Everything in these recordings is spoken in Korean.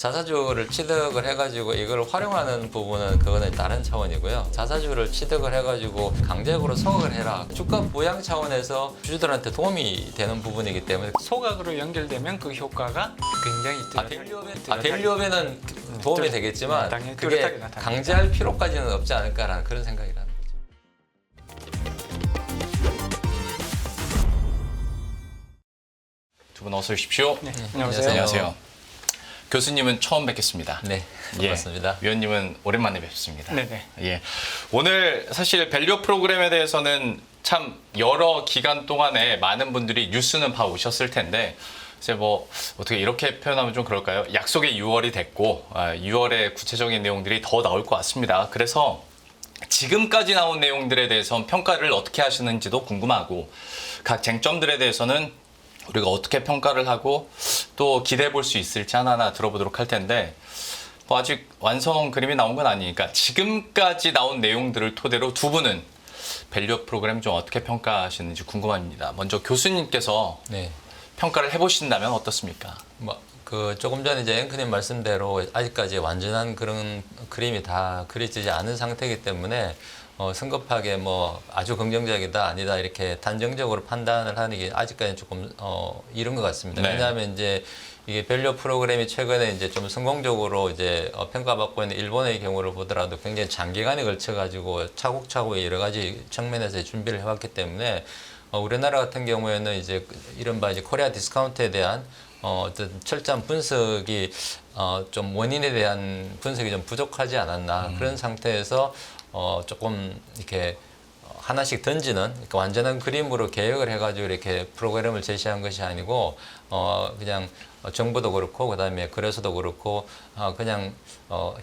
자사주를 취득을 해가지고 이걸 활용하는 부분은 그거는 다른 차원이고요. 자사주를 취득을 해가지고 강제적으로 소각을 해라. 주가 부양 차원에서 주주들한테 도움이 되는 부분이기 때문에 소각으로 연결되면 그 효과가 굉장히 밸류업에는 도움이 되겠지만 당연히 그게 뚜렷하게 나타납니다. 강제할 필요까지는 없지 않을까라는 그런 생각이라는 거죠. 두 분 어서 오십시오. 네, 안녕하세요. 안녕하세요. 교수님은 처음 뵙겠습니다. 네, 반갑습니다. 위원님은 오랜만에 뵙습니다. 네네. 예. 오늘 사실 밸류 프로그램에 대해서는 참 여러 기간 동안에 많은 분들이 뉴스는 봐 오셨을 텐데 이제 뭐 어떻게 이렇게 표현하면 좀 그럴까요? 약속의 6월이 됐고 6월에 구체적인 내용들이 더 나올 것 같습니다. 그래서 지금까지 나온 내용들에 대해서 평가를 어떻게 하시는지도 궁금하고 각 쟁점들에 대해서는 우리가 어떻게 평가를 하고 또 기대해 볼 수 있을지 하나하나 들어보도록 할 텐데 뭐 아직 완성 그림이 나온 건 아니니까 지금까지 나온 내용들을 토대로 두 분은 밸류 프로그램 좀 어떻게 평가하시는지 궁금합니다. 먼저 교수님께서 네. 평가를 해보신다면 어떻습니까? 그 조금 전에 이제 앵커님 말씀대로 아직까지 완전한 그런 그림이 다 그려지지 않은 상태이기 때문에 성급하게 뭐 아주 긍정적이다 아니다 이렇게 단정적으로 판단을 하는 게 아직까지는 조금 이른 것 같습니다. 네. 왜냐하면 이제 이게 밸류 프로그램이 최근에 이제 좀 성공적으로 이제 평가받고 있는 일본의 경우를 보더라도 굉장히 장기간에 걸쳐 가지고 차곡차곡 여러 가지 측면에서 준비를 해왔기 때문에 우리나라 같은 경우에는 이제 이른바 이제 코리아 디스카운트에 대한 어떤 철저한 분석이 좀 원인에 대한 분석이 좀 부족하지 않았나 그런 상태에서 조금 이렇게 하나씩 던지는 그러니까 완전한 그림으로 계획을 해가지고 이렇게 프로그램을 제시한 것이 아니고 그냥 정부도 그렇고 그다음에 거래소도 그렇고 그냥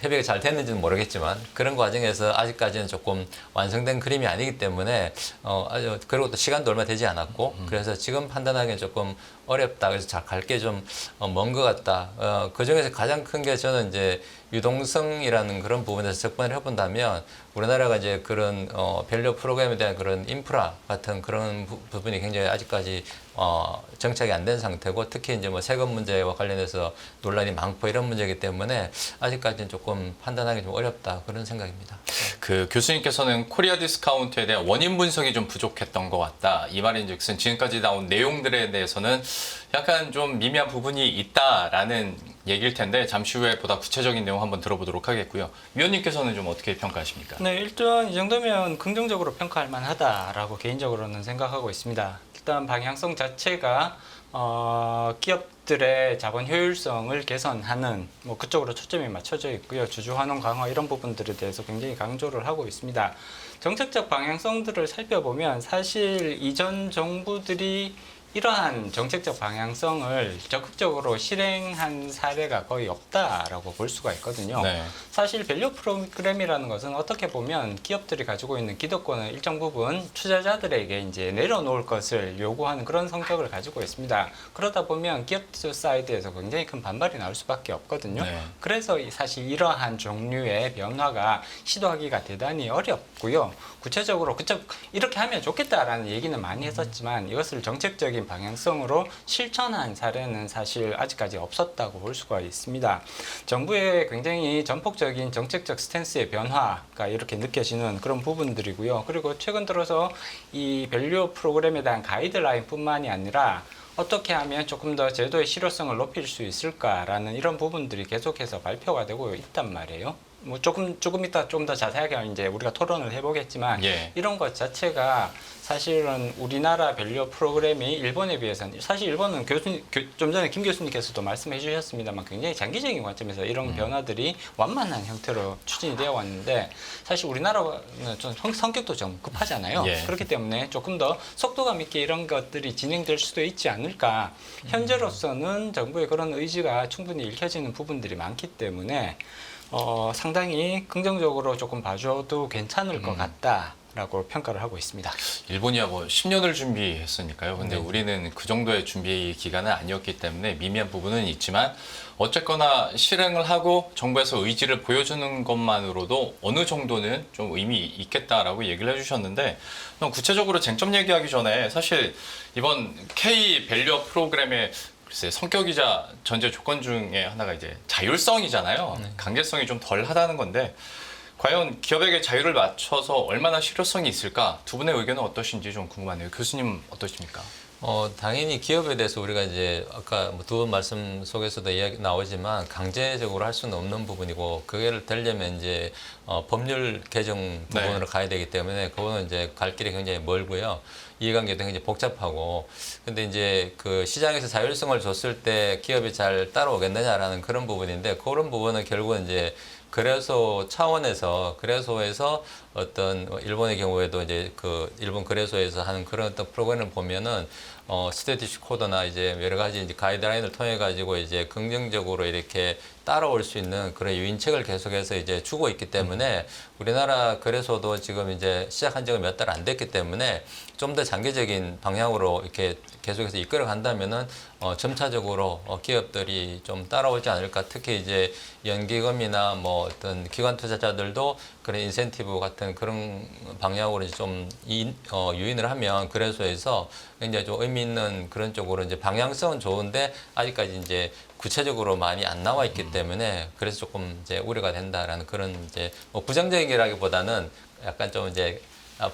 협의가 잘 됐는지는 모르겠지만 그런 과정에서 아직까지는 조금 완성된 그림이 아니기 때문에 아주 그리고 또 시간도 얼마 되지 않았고 그래서 지금 판단하기는 조금 어렵다. 그래서 잘 갈 게 좀 먼 것 같다. 그 중에서 가장 큰 게 저는 이제 유동성이라는 그런 부분에서 접근을 해본다면 우리나라가 이제 그런 밸류 프로그램에 대한 그런 인프라 같은 그런 부분이 굉장히 아직까지 정착이 안 된 상태고 특히 이제 뭐 세금 문제와 관련해서 논란이 많고 이런 문제이기 때문에 아직까지는 조금 판단하기 좀 어렵다 그런 생각입니다. 그 교수님께서는 코리아 디스카운트에 대한 원인 분석이 좀 부족했던 것 같다. 이 말인즉슨 지금까지 나온 내용들에 대해서는 약간 좀 미미한 부분이 있다라는 얘기일 텐데 잠시 후에 보다 구체적인 내용 한번 들어보도록 하겠고요. 위원님께서는 좀 어떻게 평가하십니까? 네, 일단 이 정도면 긍정적으로 평가할 만하다라고 개인적으로는 생각하고 있습니다. 일단 방향성 자체가 기업들의 자본 효율성을 개선하는 뭐 그쪽으로 초점이 맞춰져 있고요. 주주 환원 강화 이런 부분들에 대해서 굉장히 강조를 하고 있습니다. 정책적 방향성들을 살펴보면 사실 이전 정부들이 이러한 정책적 방향성을 적극적으로 실행한 사례가 거의 없다라고 볼 수가 있거든요. 네. 사실 밸류 프로그램이라는 것은 어떻게 보면 기업들이 가지고 있는 기득권을 일정 부분 투자자들에게 이제 내려놓을 것을 요구하는 그런 성격을 가지고 있습니다. 그러다 보면 기업들 사이드에서 굉장히 큰 반발이 나올 수밖에 없거든요. 네. 그래서 사실 이러한 종류의 변화가 시도하기가 대단히 어렵고요. 구체적으로 이렇게 하면 좋겠다라는 얘기는 많이 했었지만 이것을 정책적인 방향성으로 실천한 사례는 사실 아직까지 없었다고 볼 수가 있습니다. 정부의 굉장히 전폭적인 정책적 스탠스의 변화가 이렇게 느껴지는 그런 부분들이고요. 그리고 최근 들어서 이 밸류 프로그램에 대한 가이드라인뿐만이 아니라 어떻게 하면 조금 더 제도의 실효성을 높일 수 있을까라는 이런 부분들이 계속해서 발표가 되고 있단 말이에요. 뭐 조금 이따 좀 더 자세하게 이제 우리가 토론을 해보겠지만 예. 이런 것 자체가 사실은 우리나라 밸류 프로그램이 일본에 비해서는 사실 일본은 좀 전에 김 교수님께서도 말씀해 주셨습니다만 굉장히 장기적인 관점에서 이런 변화들이 완만한 형태로 추진이 되어 왔는데 사실 우리나라는 좀 성격도 좀 급하잖아요. 예. 그렇기 때문에 조금 더 속도감 있게 이런 것들이 진행될 수도 있지 않을까. 현재로서는 정부의 그런 의지가 충분히 읽혀지는 부분들이 많기 때문에 상당히 긍정적으로 조금 봐줘도 괜찮을 것 같다라고 평가를 하고 있습니다. 일본이야 뭐 10년을 준비했으니까요. 근데 네. 우리는 그 정도의 준비 기간은 아니었기 때문에 미미한 부분은 있지만 어쨌거나 실행을 하고 정부에서 의지를 보여주는 것만으로도 어느 정도는 좀 의미 있겠다라고 얘기를 해주셨는데 구체적으로 쟁점 얘기하기 전에 사실 이번 K 밸류 프로그램에 글쎄 성격이자 전제 조건 중에 하나가 이제 자율성이잖아요. 강제성이 좀 덜하다는 건데 과연 기업에게 자유를 맞춰서 얼마나 실효성이 있을까? 두 분의 의견은 어떠신지 좀 궁금하네요. 교수님 어떠십니까? 당연히 기업에 대해서 우리가 이제 아까 뭐 두 분 말씀 속에서도 이야기 나오지만 강제적으로 할 수는 없는 부분이고 그게 되려면 이제 법률 개정 부분으로 가야 되기 때문에 그거는 이제 갈 길이 굉장히 멀고요. 이해관계도 굉장히 복잡하고 근데 이제 그 시장에서 자율성을 줬을 때 기업이 잘 따라오겠느냐라는 그런 부분인데 그런 부분은 결국은 이제 거래소 차원에서 거래소에서 어떤 일본의 경우에도 이제 그 일본 거래소에서 하는 그런 어떤 프로그램을 보면은 스테티시 코드나 이제 여러 가지 이제 가이드라인을 통해 가지고 이제 긍정적으로 이렇게 따라올 수 있는 그런 유인책을 계속해서 이제 주고 있기 때문에 우리나라 거래소도 지금 이제 시작한 지가 몇 달 안 됐기 때문에 좀 더 장기적인 방향으로 이렇게 계속해서 이끌어 간다면은 점차적으로 기업들이 좀 따라오지 않을까. 특히 이제 연기금이나 뭐 어떤 기관 투자자들도 그런 인센티브 같은 그런 방향으로 이제 좀 유인을 하면 거래소에서 굉장히 좀 의미 있는 그런 쪽으로 이제 방향성은 좋은데 아직까지 이제 구체적으로 많이 안 나와 있기 때문에 그래서 조금 이제 우려가 된다라는 그런 이제 뭐 부정적이라기보다는 약간 좀 이제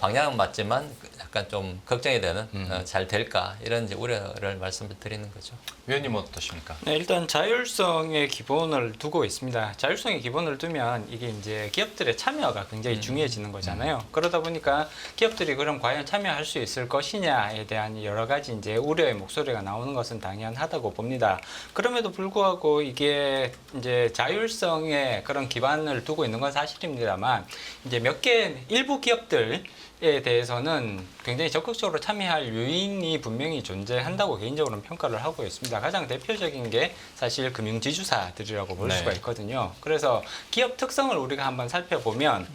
방향은 맞지만 약간 좀 걱정이 되는 잘 될까 이런 이제 우려를 말씀을 드리는 거죠. 위원님 어떠십니까? 네, 일단 자율성의 기본을 두고 있습니다. 자율성의 기본을 두면 이게 이제 기업들의 참여가 굉장히 중요해지는 거잖아요. 그러다 보니까 기업들이 그럼 과연 참여할 수 있을 것이냐에 대한 여러 가지 이제 우려의 목소리가 나오는 것은 당연하다고 봅니다. 그럼에도 불구하고 이게 이제 자율성의 그런 기반을 두고 있는 건 사실입니다만 이제 몇 개 일부 기업들 에 대해서는 굉장히 적극적으로 참여할 요인이 분명히 존재한다고 개인적으로는 평가를 하고 있습니다. 가장 대표적인 게 사실 금융지주사들이라고 볼 수가 있거든요. 그래서 기업 특성을 우리가 한번 살펴보면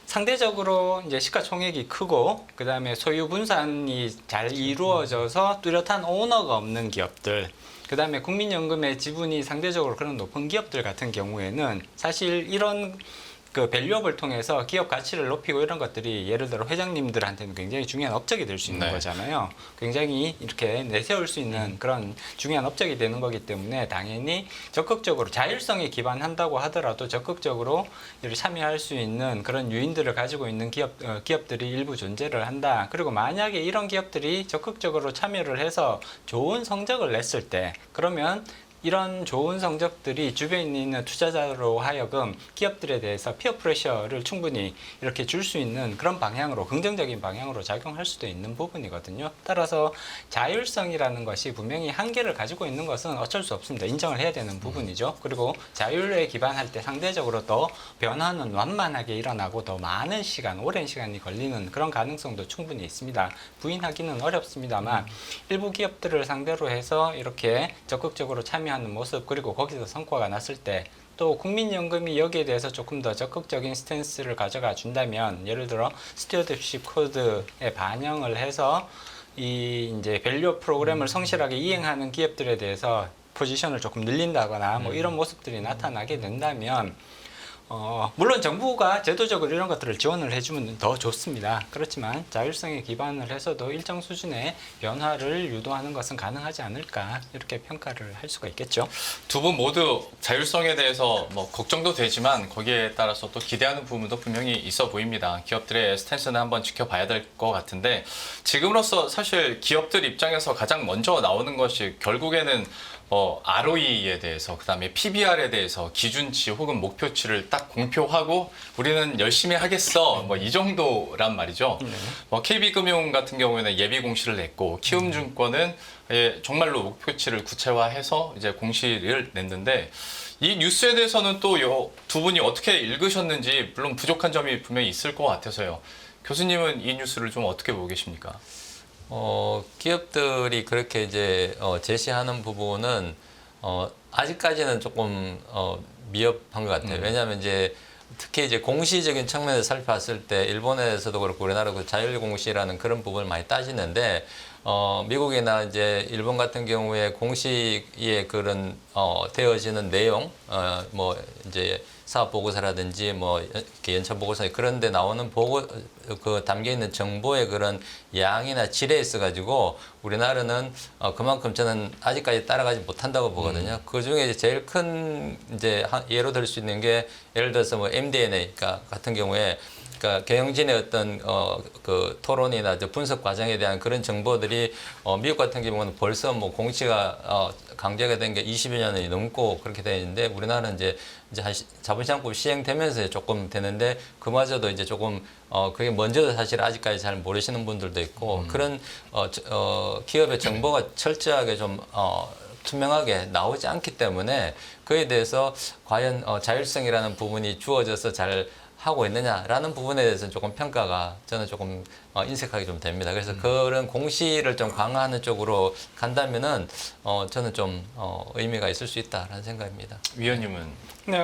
상대적으로 이제 시가총액이 크고 그 다음에 소유 분산이 잘 이루어져서 뚜렷한 오너가 없는 기업들 그 다음에 국민연금의 지분이 상대적으로 그런 높은 기업들 같은 경우에는 사실 이런 그 밸류업을 통해서 기업 가치를 높이고 이런 것들이 예를 들어 회장님들한테는 굉장히 중요한 업적이 될 수 있는 거잖아요. 굉장히 이렇게 내세울 수 있는 그런 중요한 업적이 되는 거기 때문에 당연히 적극적으로 자율성에 기반한다고 하더라도 적극적으로 참여할 수 있는 그런 유인들을 가지고 있는 기업들이 일부 존재를 한다. 그리고 만약에 이런 기업들이 적극적으로 참여를 해서 좋은 성적을 냈을 때 그러면 이런 좋은 성적들이 주변에 있는 투자자로 하여금 기업들에 대해서 피어 프레셔를 충분히 이렇게 줄 수 있는 그런 방향으로 긍정적인 방향으로 작용할 수도 있는 부분이거든요. 따라서 자율성이라는 것이 분명히 한계를 가지고 있는 것은 어쩔 수 없습니다. 인정을 해야 되는 부분이죠. 그리고 자율에 기반할 때 상대적으로 더 변화는 완만하게 일어나고 더 많은 시간, 오랜 시간이 걸리는 그런 가능성도 충분히 있습니다. 부인하기는 어렵습니다만 일부 기업들을 상대로 해서 이렇게 적극적으로 참여하는 모습 그리고 거기서 성과가 났을 때 또 국민연금이 여기에 대해서 조금 더 적극적인 스탠스를 가져가 준다면 예를 들어 스튜어드십 코드에 반영을 해서 이 이제 밸류 프로그램을 성실하게 이행하는 기업들에 대해서 포지션을 조금 늘린다거나 뭐 이런 모습들이 나타나게 된다면 물론 정부가 제도적으로 이런 것들을 지원을 해주면 더 좋습니다. 그렇지만 자율성에 기반을 해서도 일정 수준의 변화를 유도하는 것은 가능하지 않을까 이렇게 평가를 할 수가 있겠죠. 두 분 모두 자율성에 대해서 뭐 걱정도 되지만 거기에 따라서 또 기대하는 부분도 분명히 있어 보입니다. 기업들의 스탠스는 한번 지켜봐야 될 것 같은데 지금으로서 사실 기업들 입장에서 가장 먼저 나오는 것이 결국에는 ROE에 대해서 그다음에 PBR에 대해서 기준치 혹은 목표치를 딱 공표하고 우리는 열심히 하겠어 뭐 이 정도란 말이죠. KB금융 같은 경우에는 예비 공시를 냈고 키움증권은 정말로 목표치를 구체화해서 이제 공시를 냈는데 이 뉴스에 대해서는 또 두 분이 어떻게 읽으셨는지 물론 부족한 점이 분명히 있을 것 같아서요. 교수님은 이 뉴스를 좀 어떻게 보고 계십니까? 기업들이 그렇게 이제 제시하는 부분은 아직까지는 조금 미흡한 것 같아요. 왜냐하면 이제 특히 이제 공시적인 측면에서 살펴봤을 때 일본에서도 그렇고 우리나라도 자율공시라는 그런 부분을 많이 따지는데 미국이나 이제 일본 같은 경우에 공식의 그런 되어지는 내용, 뭐 이제 사업 보고서라든지 뭐 이렇게 연차 보고서 그런 데 나오는 그 담겨 있는 정보의 그런 양이나 질에 있어 가지고 우리나라는 그만큼 저는 아직까지 따라가지 못한다고 보거든요. 그 중에 제일 큰 이제 예로 들 수 있는 게 예를 들어서 뭐 mDNA 같은 경우에 그러니까 경영진의 어떤 그 토론이나 이제 분석 과정에 대한 그런 정보들이 미국 같은 경우는 벌써 뭐 공시가 강제가 된 게 20여 년이 넘고 그렇게 되어 있는데 우리나라는 이제 한 자본시장법 시행되면서 조금 되는데 그마저도 이제 조금 그게 먼저도 사실 아직까지 잘 모르시는 분들도 있고 그런 기업의 정보가 철저하게 좀 투명하게 나오지 않기 때문에 그에 대해서 과연 자율성이라는 부분이 주어져서 잘 하고 있느냐라는 부분에 대해서는 조금 평가가 저는 조금 인색하게 좀 됩니다. 그래서 그런 공시를 좀 강화하는 쪽으로 간다면은 저는 좀 의미가 있을 수 있다라는 생각입니다. 위원님은 네,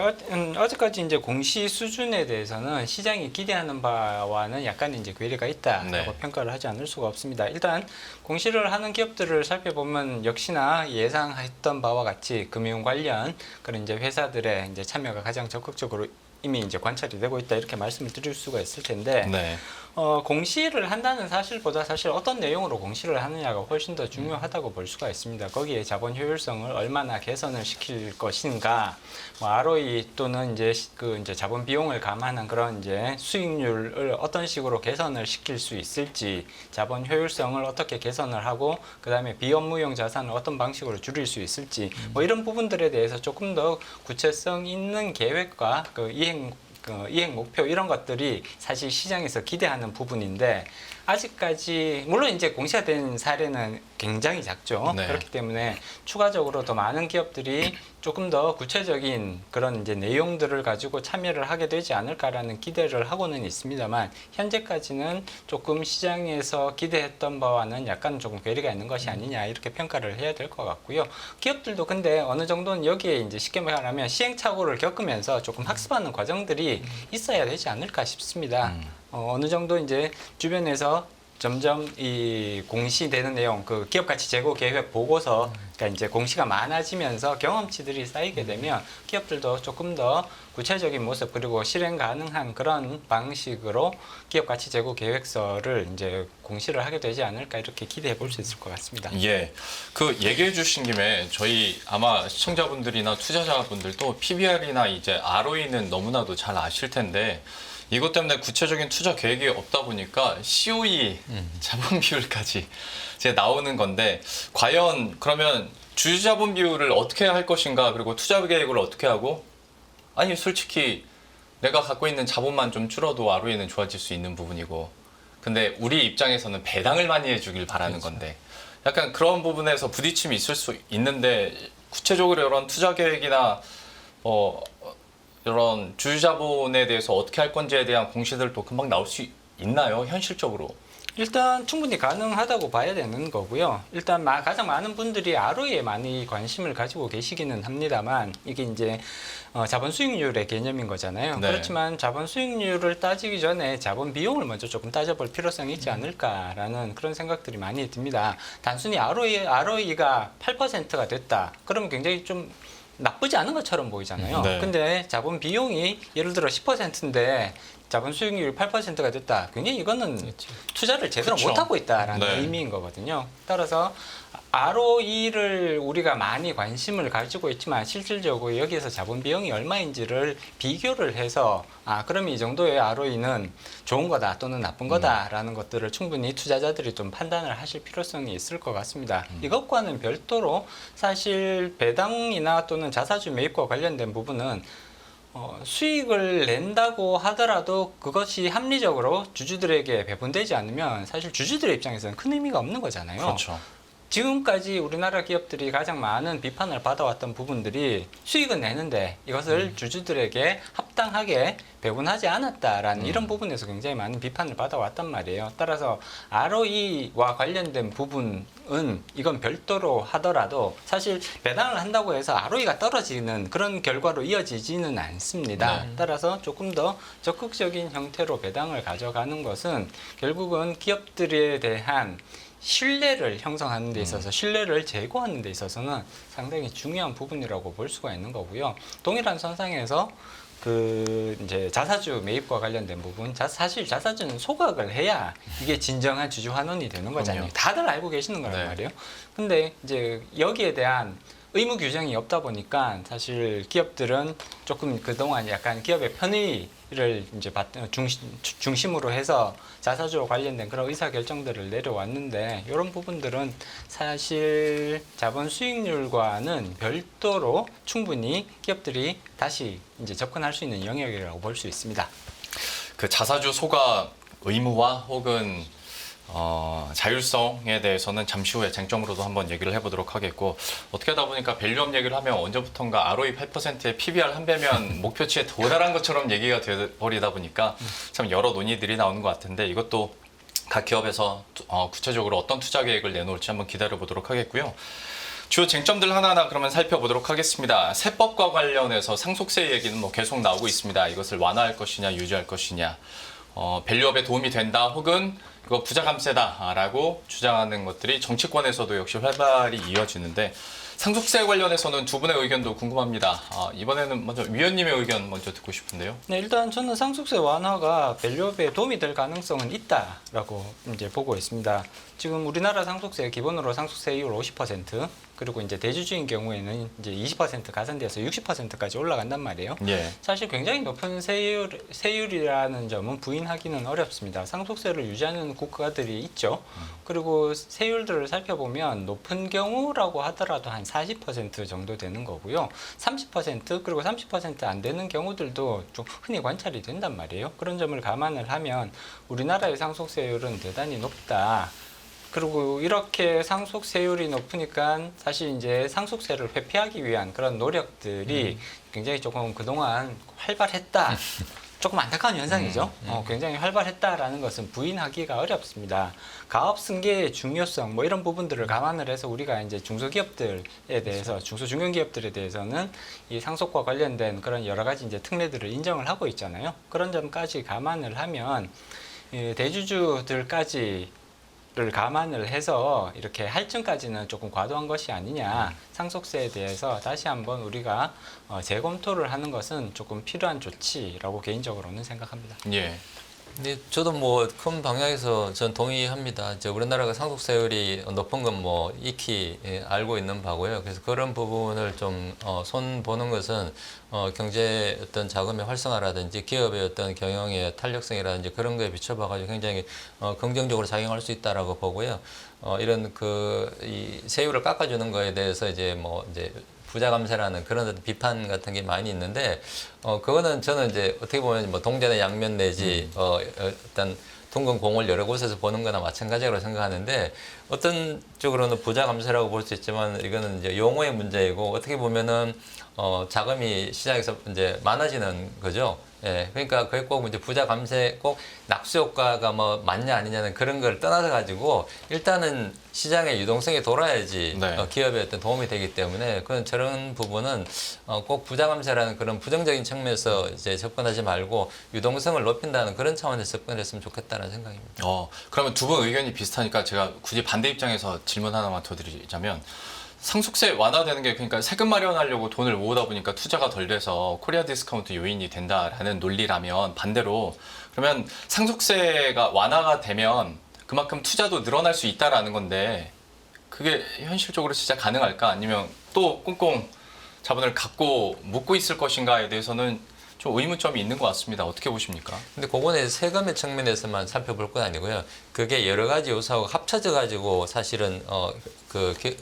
어제까지 이제 공시 수준에 대해서는 시장이 기대하는 바와는 약간 이제 괴리가 있다라고 네. 평가를 하지 않을 수가 없습니다. 일단 공시를 하는 기업들을 살펴보면 역시나 예상했던 바와 같이 금융 관련 그런 이제 회사들의 이제 참여가 가장 적극적으로 이미 이제 관찰이 되고 있다 이렇게 말씀을 드릴 수가 있을 텐데 네. 공시를 한다는 사실보다 사실 어떤 내용으로 공시를 하느냐가 훨씬 더 중요하다고 볼 수가 있습니다. 거기에 자본 효율성을 얼마나 개선을 시킬 것인가, 뭐 ROE 또는 이제 이제 자본 비용을 감안한 그런 이제 수익률을 어떤 식으로 개선을 시킬 수 있을지, 자본 효율성을 어떻게 개선을 하고 그다음에 비업무용 자산을 어떤 방식으로 줄일 수 있을지, 뭐 이런 부분들에 대해서 조금 더 구체성 있는 계획과 그 이행 목표 이런 것들이 사실 시장에서 기대하는 부분인데 아직까지 물론 이제 공시가 된 사례는 굉장히 작죠. 네. 그렇기 때문에 추가적으로 더 많은 기업들이 조금 더 구체적인 그런 이제 내용들을 가지고 참여를 하게 되지 않을까라는 기대를 하고는 있습니다만 현재까지는 조금 시장에서 기대했던 바와는 약간 조금 괴리가 있는 것이 아니냐 이렇게 평가를 해야 될 것 같고요. 기업들도 근데 어느 정도는 여기에 이제 쉽게 말하면 시행착오를 겪으면서 조금 학습하는 과정들이 있어야 되지 않을까 싶습니다. 어느 정도 이제 주변에서 점점 이 공시되는 내용, 그 기업 가치 제고 계획 보고서, 그러니까 이제 공시가 많아지면서 경험치들이 쌓이게 되면 기업들도 조금 더 구체적인 모습 그리고 실행 가능한 그런 방식으로 기업 가치 제고 계획서를 이제 공시를 하게 되지 않을까 이렇게 기대해 볼 수 있을 것 같습니다. 예, 그 얘기해 주신 김에 저희 아마 시청자분들이나 투자자분들도 PBR이나 이제 ROE는 너무나도 잘 아실 텐데 이것 때문에 구체적인 투자 계획이 없다 보니까 COE 자본 비율까지 이제 나오는 건데 과연 그러면 주주자본 비율을 어떻게 할 것인가 그리고 투자 계획을 어떻게 하고 아니 솔직히 내가 갖고 있는 자본만 좀 줄어도 ROE는 좋아질 수 있는 부분이고 근데 우리 입장에서는 배당을 많이 해주길 바라는 건데 약간 그런 부분에서 부딪힘이 있을 수 있는데 구체적으로 이런 투자 계획이나 이런 주주자본에 대해서 어떻게 할 건지에 대한 공시들도 금방 나올 수 있나요? 현실적으로? 일단 충분히 가능하다고 봐야 되는 거고요. 일단 가장 많은 분들이 ROE에 많이 관심을 가지고 계시기는 합니다만 이게 이제 자본 수익률의 개념인 거잖아요. 네. 그렇지만 자본 수익률을 따지기 전에 자본 비용을 먼저 조금 따져볼 필요성이 있지 않을까라는 그런 생각들이 많이 듭니다. 단순히 ROE가 8%가 됐다. 그러면 굉장히 좀 나쁘지 않은 것처럼 보이잖아요. 네. 근데 자본 비용이 예를 들어 10%인데 자본 수익률이 8%가 됐다. 굉장히 이거는 투자를 제대로 그쵸. 못하고 있다라는 네. 의미인 거거든요. 따라서 ROE를 우리가 많이 관심을 가지고 있지만 실질적으로 여기에서 자본 비용이 얼마인지를 비교를 해서 그러면 이 정도의 ROE는 좋은 거다 또는 나쁜 거다라는 것들을 충분히 투자자들이 좀 판단을 하실 필요성이 있을 것 같습니다. 이것과는 별도로 사실 배당이나 또는 자사주 매입과 관련된 부분은 수익을 낸다고 하더라도 그것이 합리적으로 주주들에게 배분되지 않으면 사실 주주들의 입장에서는 큰 의미가 없는 거잖아요. 그렇죠. 지금까지 우리나라 기업들이 가장 많은 비판을 받아왔던 부분들이 수익은 내는데 이것을 주주들에게 합당하게 배분하지 않았다라는 이런 부분에서 굉장히 많은 비판을 받아왔단 말이에요. 따라서 ROE와 관련된 부분은 이건 별도로 하더라도 사실 배당을 한다고 해서 ROE가 떨어지는 그런 결과로 이어지지는 않습니다. 따라서 조금 더 적극적인 형태로 배당을 가져가는 것은 결국은 기업들에 대한 신뢰를 형성하는 데 있어서 신뢰를 제고하는 데 있어서는 상당히 중요한 부분이라고 볼 수가 있는 거고요. 동일한 선상에서 그 이제 자사주 매입과 관련된 부분, 사실 자사주는 소각을 해야 이게 진정한 주주 환원이 되는 거잖아요. 그럼요. 다들 알고 계시는 거란 네. 말이에요. 근데 이제 여기에 대한 의무 규정이 없다 보니까 사실 기업들은 조금 그동안 약간 기업의 편의를 이제 중심으로 해서 자사주와 관련된 그런 의사 결정들을 내려왔는데 이런 부분들은 사실 자본 수익률과는 별도로 충분히 기업들이 다시 이제 접근할 수 있는 영역이라고 볼 수 있습니다. 그 자사주 소각 의무화 혹은 자율성에 대해서는 잠시 후에 쟁점으로도 한번 얘기를 해보도록 하겠고, 어떻게 하다 보니까 밸류업 얘기를 하면 언제부턴가 ROE 8%에 PBR 한 배면 목표치에 도달한 것처럼 얘기가 되어버리다 보니까 참 여러 논의들이 나오는 것 같은데, 이것도 각 기업에서 구체적으로 어떤 투자 계획을 내놓을지 한번 기다려 보도록 하겠고요. 주요 쟁점들 하나하나 그러면 살펴보도록 하겠습니다. 세법과 관련해서 상속세 얘기는 뭐 계속 나오고 있습니다. 이것을 완화할 것이냐 유지할 것이냐, 밸류업에 도움이 된다 혹은 이거 부자 감세다라고 주장하는 것들이 정치권에서도 역시 활발히 이어지는데, 상속세 관련해서는 두 분의 의견도 궁금합니다. 이번에는 먼저 위원님의 의견 먼저 듣고 싶은데요. 네, 일단 저는 상속세 완화가 밸류업에 도움이 될 가능성은 있다라고 이제 보고 있습니다. 지금 우리나라 상속세 기본으로 상속세율 50%, 그리고 이제 대주주인 경우에는 이제 20% 가산돼서 60%까지 올라간단 말이에요. 예. 사실 굉장히 높은 세율이라는 점은 부인하기는 어렵습니다. 상속세를 유지하는 국가들이 있죠. 그리고 세율들을 살펴보면 높은 경우라고 하더라도 한 40% 정도 되는 거고요. 30% 그리고 30% 안 되는 경우들도 좀 흔히 관찰이 된단 말이에요. 그런 점을 감안을 하면 우리나라의 상속세율은 대단히 높다. 그리고 이렇게 상속세율이 높으니까 사실 이제 상속세를 회피하기 위한 그런 노력들이 굉장히 조금 그동안 활발했다. 조금 안타까운 현상이죠. 굉장히 활발했다라는 것은 부인하기가 어렵습니다. 가업 승계의 중요성 뭐 이런 부분들을 감안을 해서 우리가 이제 중소기업들에 대해서 중소중견기업들에 대해서는 이 상속과 관련된 그런 여러 가지 이제 특례들을 인정을 하고 있잖아요. 그런 점까지 감안을 하면 대주주들까지 를 감안을 해서 이렇게 할증까지는 조금 과도한 것이 아니냐, 상속세에 대해서 다시 한번 우리가 재검토를 하는 것은 조금 필요한 조치라고 개인적으로는 생각합니다. 예. 근데 저도 뭐 큰 방향에서 전 동의합니다. 이제 우리나라가 상속세율이 높은 건 뭐 익히 알고 있는 바고요. 그래서 그런 부분을 좀 손 보는 것은 경제 어떤 자금의 활성화라든지 기업의 어떤 경영의 탄력성이라든지 그런 거에 비춰봐가지고 굉장히 긍정적으로 작용할 수 있다라고 보고요. 이런 이 세율을 깎아주는 거에 대해서 이제 부자 감세라는 그런 어떤 비판 같은 게 많이 있는데, 그거는 저는 이제 어떻게 보면 뭐 동전의 양면 내지 어떤 둥근 공을 여러 곳에서 보는 거나 마찬가지라고 생각하는데, 어떤 쪽으로는 부자 감세라고 볼 수 있지만 이거는 이제 용어의 문제이고, 어떻게 보면은 자금이 시장에서 이제 많아지는 거죠. 예, 그러니까 그게 꼭 이제 부자 감세 꼭 낙수 효과가 뭐 맞냐 아니냐는 그런 걸 떠나서 가지고 일단은 시장의 유동성이 돌아야지 네. 기업에 어떤 도움이 되기 때문에 그런 저런 부분은 꼭 부자 감세라는 그런 부정적인 측면에서 이제 접근하지 말고 유동성을 높인다는 그런 차원에서 접근했으면 좋겠다는 생각입니다. 그러면 두 분 의견이 비슷하니까 제가 굳이 반대 입장에서 질문 하나만 더 드리자면, 상속세 완화되는 게 그러니까 세금 마련하려고 돈을 모으다 보니까 투자가 덜 돼서 코리아 디스카운트 요인이 된다라는 논리라면, 반대로 그러면 상속세가 완화가 되면 그만큼 투자도 늘어날 수 있다라는 건데, 그게 현실적으로 진짜 가능할까? 아니면 또 꽁꽁 자본을 갖고 묻고 있을 것인가에 대해서는 좀 의문점이 있는 것 같습니다. 어떻게 보십니까? 근데 그거는 세금의 측면에서만 살펴볼 건 아니고요. 그게 여러 가지 요소하고 합쳐져 가지고 사실은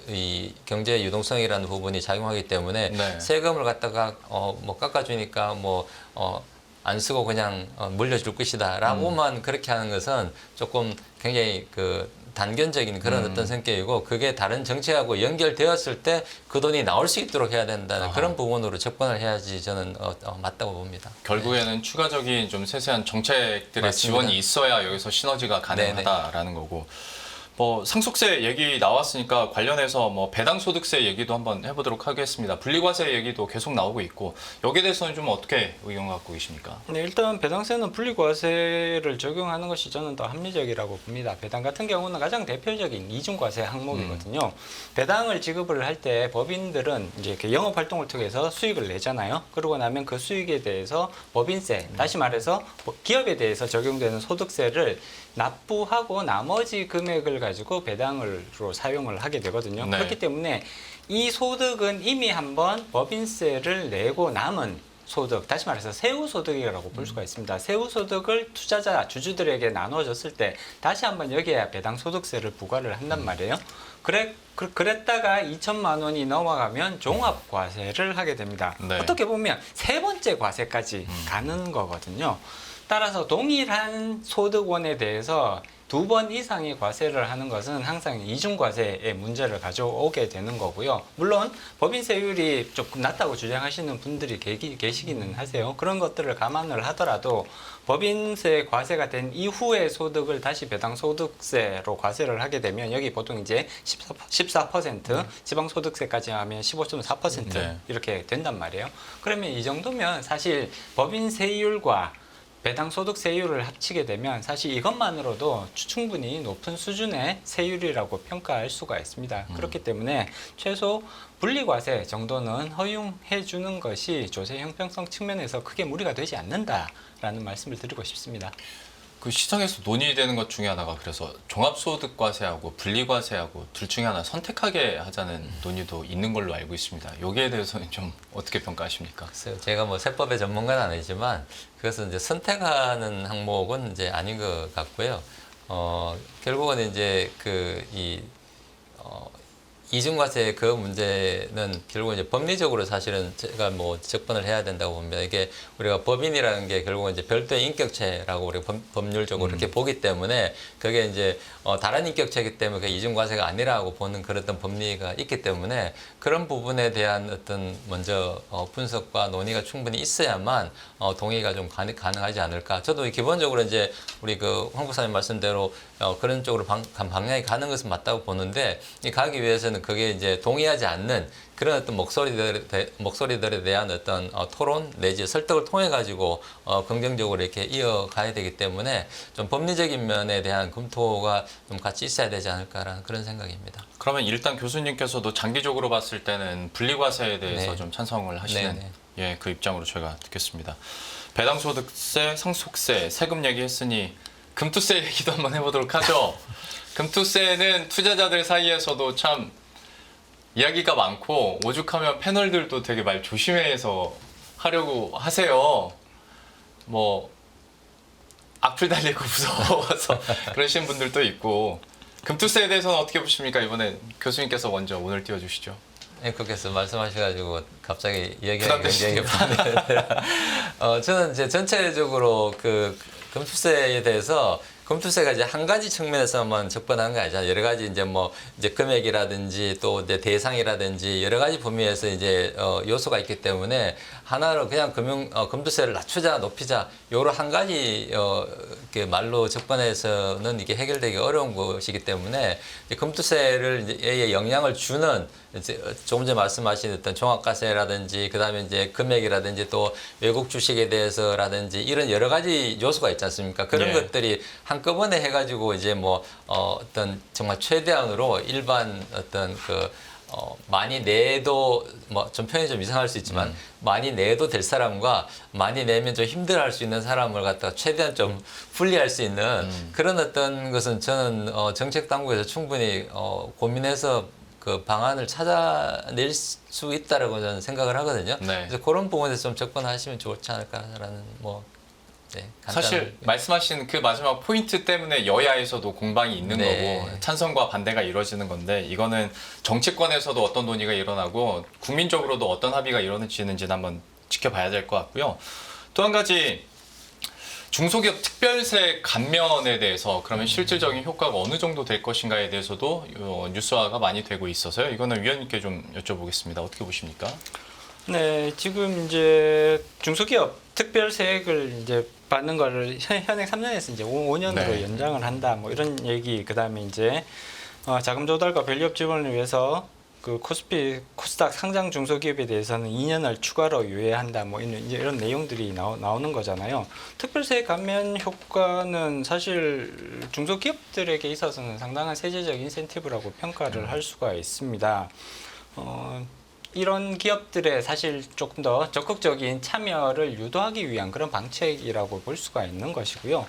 이 경제 유동성이라는 부분이 작용하기 때문에 네. 세금을 갖다가 뭐 깎아주니까 안 쓰고 그냥 물려줄 것이다라고만 그렇게 하는 것은 조금 굉장히 단견적인 그런 어떤 성격이고, 그게 다른 정책하고 연결되었을 때 그 돈이 나올 수 있도록 해야 된다는 그런 부분으로 접근을 해야지 저는 맞다고 봅니다. 결국에는 추가적인 좀 세세한 정책들의 맞습니다. 지원이 있어야 여기서 시너지가 가능하다라는 거고, 뭐 상속세 얘기 나왔으니까 관련해서 뭐 배당소득세 얘기도 한번 해보도록 하겠습니다. 분리과세 얘기도 계속 나오고 있고 여기에 대해서는 좀 어떻게 의견 갖고 계십니까? 네, 일단 배당세는 분리과세를 적용하는 것이 저는 더 합리적이라고 봅니다. 배당 같은 경우는 가장 대표적인 이중과세 항목이거든요. 배당을 지급을 할 때 법인들은 이제 이렇게 영업 활동을 통해서 수익을 내잖아요. 그러고 나면 그 수익에 대해서 법인세, 다시 말해서 기업에 대해서 적용되는 소득세를 납부하고 나머지 금액을 가지고 배당으로 사용을 하게 되거든요. 네. 그렇기 때문에 이 소득은 이미 한번 법인세를 내고 남은 소득, 다시 말해서 세후소득이라고 볼 수가 있습니다. 세후소득을 투자자, 주주들에게 나눠줬을 때 다시 한번 여기에 배당소득세를 부과를 한단 말이에요. 그랬다가 2천만 원이 넘어가면 종합과세를 하게 됩니다. 네. 어떻게 보면 세 번째 과세까지 가는 거거든요. 따라서 동일한 소득원에 대해서 2번 이상의 과세를 하는 것은 항상 이중과세의 문제를 가져오게 되는 거고요. 물론 법인세율이 조금 낮다고 주장하시는 분들이 계시기는 하세요. 그런 것들을 감안을 하더라도 법인세 과세가 된 이후의 소득을 다시 배당소득세로 과세를 하게 되면 여기 보통 이제 14%, 지방소득세까지 하면 15.4% 네. 이렇게 된단 말이에요. 그러면 이 정도면 사실 법인세율과 배당소득세율을 합치게 되면 사실 이것만으로도 충분히 높은 수준의 세율이라고 평가할 수가 있습니다. 그렇기 때문에 최소 분리과세 정도는 허용해 주는 것이 조세 형평성 측면에서 크게 무리가 되지 않는다라는 말씀을 드리고 싶습니다. 그 시장에서 논의되는 것 중에 하나가 그래서 종합소득과세하고 분리과세하고 둘 중에 하나 선택하게 하자는 논의도 있는 걸로 알고 있습니다. 여기에 대해서는 좀 어떻게 평가하십니까? 글쎄요, 제가 뭐 세법의 전문가는 아니지만 그것은 이제 선택하는 항목은 이제 아닌 것 같고요. 결국은 이제 이중과세 그 문제는 결국 이제 법리적으로 사실은 제가 뭐 접근을 해야 된다고 봅니다. 이게 우리가 법인이라는 게 결국은 이제 별도의 인격체라고 우리가 법률적으로 이렇게 보기 때문에 그게 이제 다른 인격체이기 때문에 그게 이중과세가 아니라고 보는 그런 어떤 법리가 있기 때문에 그런 부분에 대한 어떤 먼저 분석과 논의가 충분히 있어야만 동의가 좀 가능하지 않을까. 저도 기본적으로 이제 우리 황 부사님 말씀대로 그런 쪽으로 방향이 가는 것은 맞다고 보는데 이 가기 위해서는 그게 이제 동의하지 않는 그런 어떤 목소리들에 대한 어떤 토론 내지 설득을 통해 가지고 긍정적으로 이렇게 이어가야 되기 때문에 좀 법리적인 면에 대한 검토가 좀 같이 있어야 되지 않을까라는 그런 생각입니다. 그러면 일단 교수님께서도 장기적으로 봤을 때는 분리과세에 대해서 네. 좀 찬성을 하시는 네네. 예, 그 입장으로 저희가 듣겠습니다. 배당소득세, 상속세, 세금 얘기했으니 금투세 얘기도 한번 해보도록 하죠. 금투세는 투자자들 사이에서도 참 이야기가 많고 오죽하면 패널들도 되게 말 조심해서 하려고 하세요. 뭐 악플 달리고 무서워서 그러시는 분들도 있고 금투세에 대해서는 어떻게 보십니까? 이번에 교수님께서 먼저 오늘 띄워주시죠. 앵커께서 말씀하셔가지고 갑자기 이야기하기 굉장히 부담되십니다. 저는 이제 전체적으로 그 금투세에 대해서 금투세가 이제 한 가지 측면에서만 접근하는 게 아니잖아요. 여러 가지 이제 금액이라든지 또 이제 대상이라든지 여러 가지 범위에서 이제 요소가 있기 때문에 하나로 그냥 금투세를 낮추자 높이자 요런 한 가지 이렇게 말로 접근해서는 이게 해결되기 어려운 것이기 때문에 이제 금투세를 이제 영향을 주는 이제 조금 전에 말씀하신 어떤 종합과세라든지 그다음에 이제 금액이라든지 또 외국 주식에 대해서라든지 이런 여러 가지 요소가 있지 않습니까? 그런 예. 것들이 한꺼번에 해가지고 이제 어떤 정말 최대한으로 일반 어떤 많이 내도 좀 표현이 좀 이상할 수 있지만 많이 내도 될 사람과 많이 내면 좀 힘들어할 수 있는 사람을 갖다가 최대한 좀 분리할 수 있는 그런 어떤 것은 저는 정책 당국에서 충분히 고민해서 그 방안을 찾아낼 수 있다라고 저는 생각을 하거든요. 네. 그래서 그런 부분에서 좀 접근하시면 좋지 않을까라는 네, 사실 말씀하신 그 마지막 포인트 때문에 여야에서도 공방이 있는 네. 거고 찬성과 반대가 이루어지는 건데 이거는 정치권에서도 어떤 논의가 일어나고 국민적으로도 어떤 합의가 이루어지는지는 한번 지켜봐야 될 것 같고요. 또 한 가지 중소기업 특별세 감면에 대해서 그러면 실질적인 효과가 어느 정도 될 것인가에 대해서도 뉴스화가 많이 되고 있어서요. 이거는 위원님께 좀 여쭤보겠습니다. 어떻게 보십니까? 네, 지금 이제 중소기업 특별세액을 이제 받는 거를 현행 3년에서 이제 5년으로 네. 연장을 한다. 뭐 이런 얘기. 그다음에 이제 자금 조달과 밸류업 지원을 위해서 그 코스피 코스닥 상장 중소기업에 대해서는 2년을 추가로 유예한다. 뭐 이런 내용들이 나오는 거잖아요. 특별세 감면 효과는 사실 중소기업들에게 있어서는 상당한 세제적 인센티브라고 평가를 할 수가 있습니다. 이런 기업들의 사실 조금 더 적극적인 참여를 유도하기 위한 그런 방책이라고 볼 수가 있는 것이고요.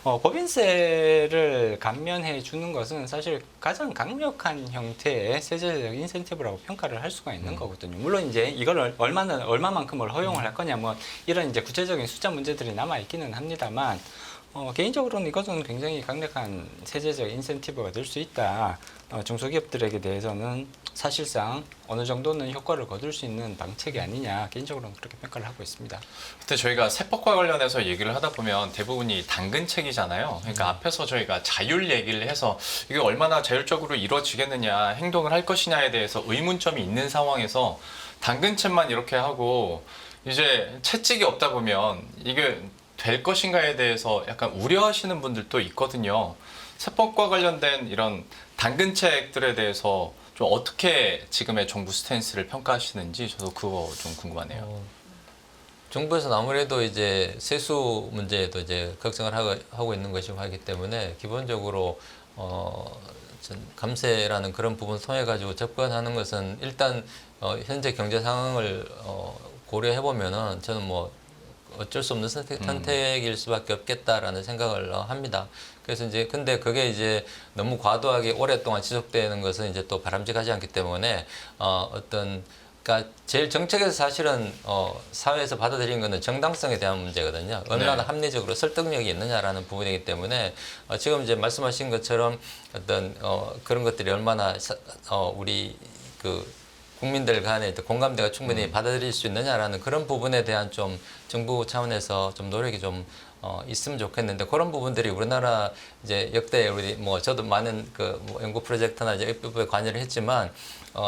법인세를 감면해 주는 것은 사실 가장 강력한 형태의 세제적 인센티브라고 평가를 할 수가 있는 거거든요. 물론 이제 이걸 얼마만큼을 허용을 할 거냐, 뭐 이런 이제 구체적인 숫자 문제들이 남아 있기는 합니다만, 개인적으로는 이것은 굉장히 강력한 세제적 인센티브가 될 수 있다. 중소기업들에게 대해서는 사실상 어느 정도는 효과를 거둘 수 있는 방책이 아니냐, 개인적으로는 그렇게 평가를 하고 있습니다. 그때 저희가 세법과 관련해서 얘기를 하다 보면 대부분이 당근책이잖아요. 그러니까 앞에서 저희가 자율 얘기를 해서 이게 얼마나 자율적으로 이루어지겠느냐, 행동을 할 것이냐에 대해서 의문점이 있는 상황에서 당근책만 이렇게 하고 이제 채찍이 없다 보면 이게 될 것인가에 대해서 약간 우려하시는 분들도 있거든요. 세법과 관련된 이런 당근책들에 대해서 좀 어떻게 지금의 정부 스탠스를 평가하시는지 저도 그거 좀 궁금하네요. 정부에서는 아무래도 이제 세수 문제에도 이제 걱정을 하고 있는 것이고 하기 때문에 기본적으로 감세라는 그런 부분 통해 가지고 접근하는 것은 일단 현재 경제 상황을 고려해 보면은 저는 뭐 어쩔 수 없는 선택일 수밖에 없겠다라는 생각을 합니다. 그래서 이제 근데 그게 이제 너무 과도하게 오랫동안 지속되는 것은 이제 또 바람직하지 않기 때문에 그러니까 제일 정책에서 사실은 사회에서 받아들이는 것은 정당성에 대한 문제거든요. 얼마나 합리적으로 설득력이 있느냐라는 부분이기 때문에 지금 이제 말씀하신 것처럼 그런 것들이 얼마나 우리 국민들 간에 공감대가 충분히 받아들일 수 있느냐라는 그런 부분에 대한 좀 정부 차원에서 좀 노력이 좀 있으면 좋겠는데, 그런 부분들이 우리나라 이제 역대 우리 저도 많은 뭐 연구 프로젝트나 이제 입법에 관여를 했지만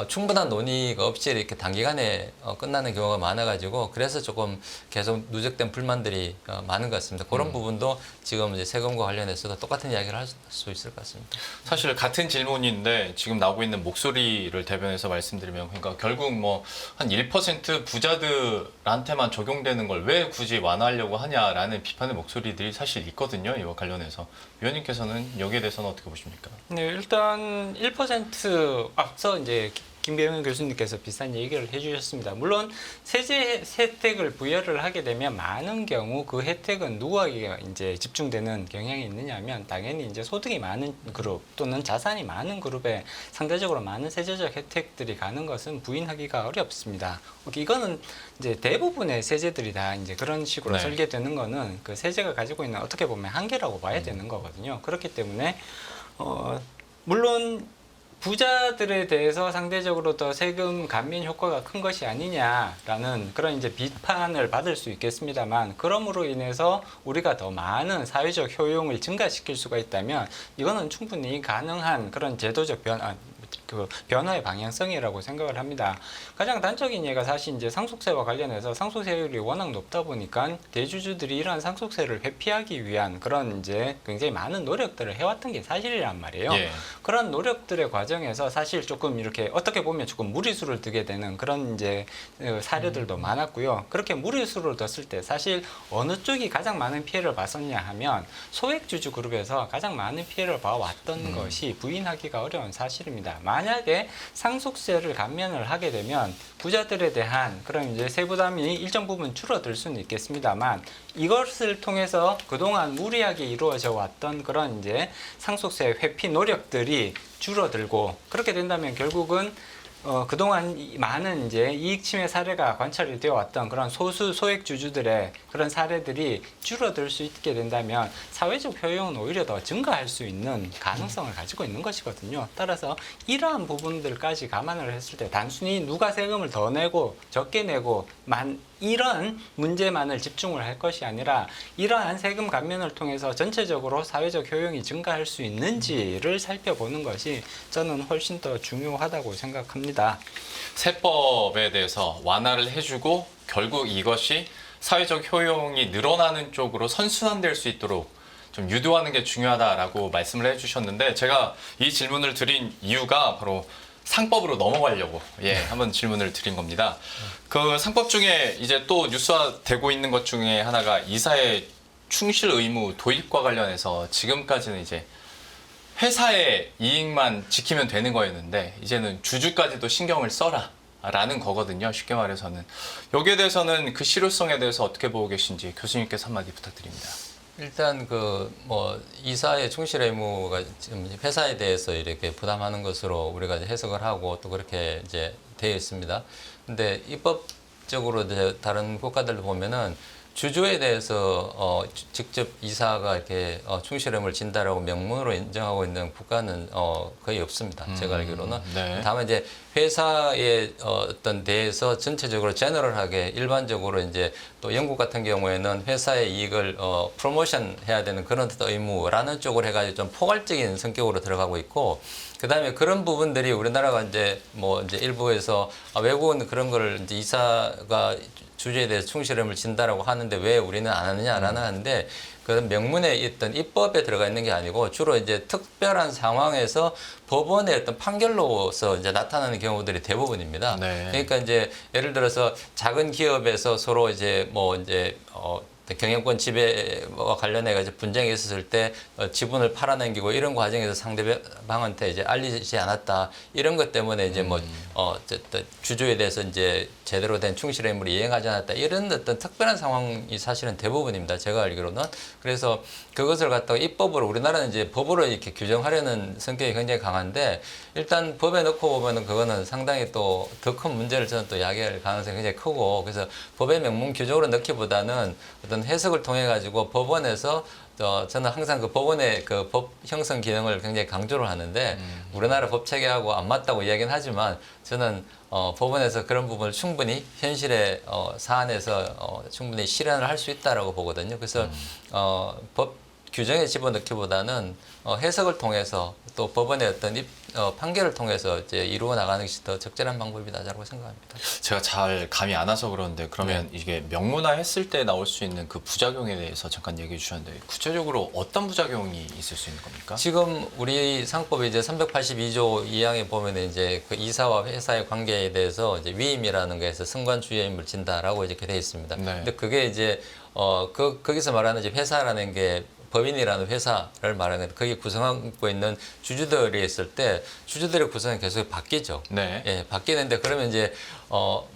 충분한 논의가 없이 이렇게 단기간에 끝나는 경우가 많아가지고 그래서 조금 계속 누적된 불만들이 많은 것 같습니다. 그런 부분도 지금 이제 세금과 관련해서도 똑같은 이야기를 할 수 있을 것 같습니다. 사실 같은 질문인데 지금 나오고 있는 목소리를 대변해서 말씀드리면, 그러니까 결국 뭐 한 1% 부자들한테만 적용되는 걸 왜 굳이 완화하려고 하냐라는 비판의 목소리들이 사실 있거든요. 이와 관련해서 위원님께서는 여기에 대해서는 어떻게 보십니까? 네, 일단 1% 앞서 이제 김병현 교수님께서 비슷한 얘기를 해주셨습니다. 물론 세제 혜택을 부여를 하게 되면 많은 경우 그 혜택은 누구에게 이제 집중되는 경향이 있느냐면 당연히 이제 소득이 많은 그룹 또는 자산이 많은 그룹에 상대적으로 많은 세제적 혜택들이 가는 것은 부인하기가 어렵습니다. 이거는 이제 대부분의 세제들이 다 이제 그런 식으로 네. 설계되는 거는 그 세제가 가지고 있는 어떻게 보면 한계라고 봐야 되는 거거든요. 그렇기 때문에 물론 부자들에 대해서 상대적으로 더 세금 감면 효과가 큰 것이 아니냐라는 그런 이제 비판을 받을 수 있겠습니다만, 그럼으로 인해서 우리가 더 많은 사회적 효용을 증가시킬 수가 있다면 이거는 충분히 가능한 그런 제도적 변화의 방향성이라고 생각을 합니다. 가장 단적인 예가 사실 이제 상속세와 관련해서 상속세율이 워낙 높다 보니까 대주주들이 이러한 상속세를 회피하기 위한 그런 이제 굉장히 많은 노력들을 해왔던 게 사실이란 말이에요. 예. 그런 노력들의 과정에서 사실 조금 이렇게 어떻게 보면 조금 무리수를 두게 되는 그런 이제 사례들도 많았고요. 그렇게 무리수를 뒀을 때 사실 어느 쪽이 가장 많은 피해를 봤었냐 하면 소액주주 그룹에서 가장 많은 피해를 봐왔던 것이 부인하기가 어려운 사실입니다. 만약에 상속세를 감면을 하게 되면 부자들에 대한 그런 이제 세부담이 일정 부분 줄어들 수는 있겠습니다만, 이것을 통해서 그동안 무리하게 이루어져 왔던 그런 이제 상속세 회피 노력들이 줄어들고, 그렇게 된다면 결국은 그동안 많은 이제 이익 침해 사례가 관찰이 되어 왔던 그런 소수 소액 주주들의 그런 사례들이 줄어들 수 있게 된다면 사회적 효용은 오히려 더 증가할 수 있는 가능성을 가지고 있는 것이거든요. 따라서 이러한 부분들까지 감안을 했을 때 단순히 누가 세금을 더 내고 적게 내고 이런 문제만을 집중을 할 것이 아니라 이러한 세금 감면을 통해서 전체적으로 사회적 효용이 증가할 수 있는지를 살펴보는 것이 저는 훨씬 더 중요하다고 생각합니다. 세법에 대해서 완화를 해주고 결국 이것이 사회적 효용이 늘어나는 쪽으로 선순환될 수 있도록 좀 유도하는 게 중요하다라고 말씀을 해주셨는데 제가 이 질문을 드린 이유가 바로 상법으로 넘어가려고 한번 질문을 드린 겁니다. 그 상법 중에 이제 또 뉴스화되고 있는 것 중에 하나가 이사의 충실 의무 도입과 관련해서 지금까지는 이제 회사의 이익만 지키면 되는 거였는데 이제는 주주까지도 신경을 써라 라는 거거든요. 쉽게 말해서는. 여기에 대해서는 그 실효성에 대해서 어떻게 보고 계신지 교수님께서 한마디 부탁드립니다. 일단 그 뭐 이사의 충실 의무가 지금 회사에 대해서 이렇게 부담하는 것으로 우리가 이제 해석을 하고 또 그렇게 이제 되어 있습니다. 근데 입법적으로 이제 다른 국가들도 보면은 주주에 대해서 직접 이사가 이렇게 충실 의무를 진다라고 명문으로 인정하고 있는 국가는 거의 없습니다. 제가 알기로는. 네. 다만 이제 회사의 어떤 대해서 전체적으로 제너럴하게 일반적으로 이제 또 영국 같은 경우에는 회사의 이익을 프로모션 해야 되는 그런 어떤 의무라는 쪽으로 해가지고 좀 포괄적인 성격으로 들어가고 있고 그다음에 그런 부분들이 우리나라가 이제 뭐 이제 일부에서 외국은 그런 걸 이제 이사가 주주에 대해서 충실함을 진다라고 하는데 왜 우리는 안 하느냐라는 하는데 그런 명문에 있던 입법에 들어가 있는 게 아니고 주로 이제 특별한 상황에서 법원의 어떤 판결로서 이제 나타나는 경우들이 대부분입니다. 네. 그러니까 이제 예를 들어서 작은 기업에서 서로 이제 뭐 이제 경영권 지배와 관련해 가지고 분쟁이 있었을 때 지분을 팔아넘기고 이런 과정에서 상대방한테 이제 알리지 않았다 이런 것 때문에 이제 뭐 주주에 대해서 이제 제대로 된 충실 의무를 이행하지 않았다 이런 어떤 특별한 상황이 사실은 대부분입니다. 제가 알기로는. 그래서 그것을 갖다가 입법으로 우리나라는 이제 법으로 이렇게 규정하려는 성격이 굉장히 강한데 일단 법에 넣고 보면은 그거는 상당히 또 더 큰 문제를 저는 또 야기할 가능성이 굉장히 크고 그래서 법의 명문 규정으로 넣기보다는 어떤 해석을 통해 가지고 법원에서 저는 항상 그 법원의 그 법 형성 기능을 굉장히 강조를 하는데 우리나라 법 체계하고 안 맞다고 이야기는 하지만 저는 법원에서 그런 부분을 충분히 현실의 사안에서 충분히 실현을 할 수 있다라고 보거든요. 그래서 법 규정에 집어넣기보다는 해석을 통해서 또 법원의 어떤 판결을 통해서 이제 이루어 나가는 것이 더 적절한 방법이다라고 생각합니다. 제가 잘 감이 안 와서 그러는데 그러면 이게 명문화 했을 때 나올 수 있는 그 부작용에 대해서 잠깐 얘기해 주셨는데 구체적으로 어떤 부작용이 있을 수 있는 겁니까? 지금 우리 상법이 이제 382조 2항에 보면 이제 그 이사와 회사의 관계에 대해서 이제 위임이라는 거에서 승관주의임을 진다라고 이렇게 되어 있습니다. 네. 근데 그게 이제 거기서 말하는 이제 회사라는 게 법인이라는 회사를 말하는 건데 거기 구성하고 있는 주주들이 있을 때 주주들의 구성이 계속 바뀌죠. 네. 예, 바뀌는데 그러면 이제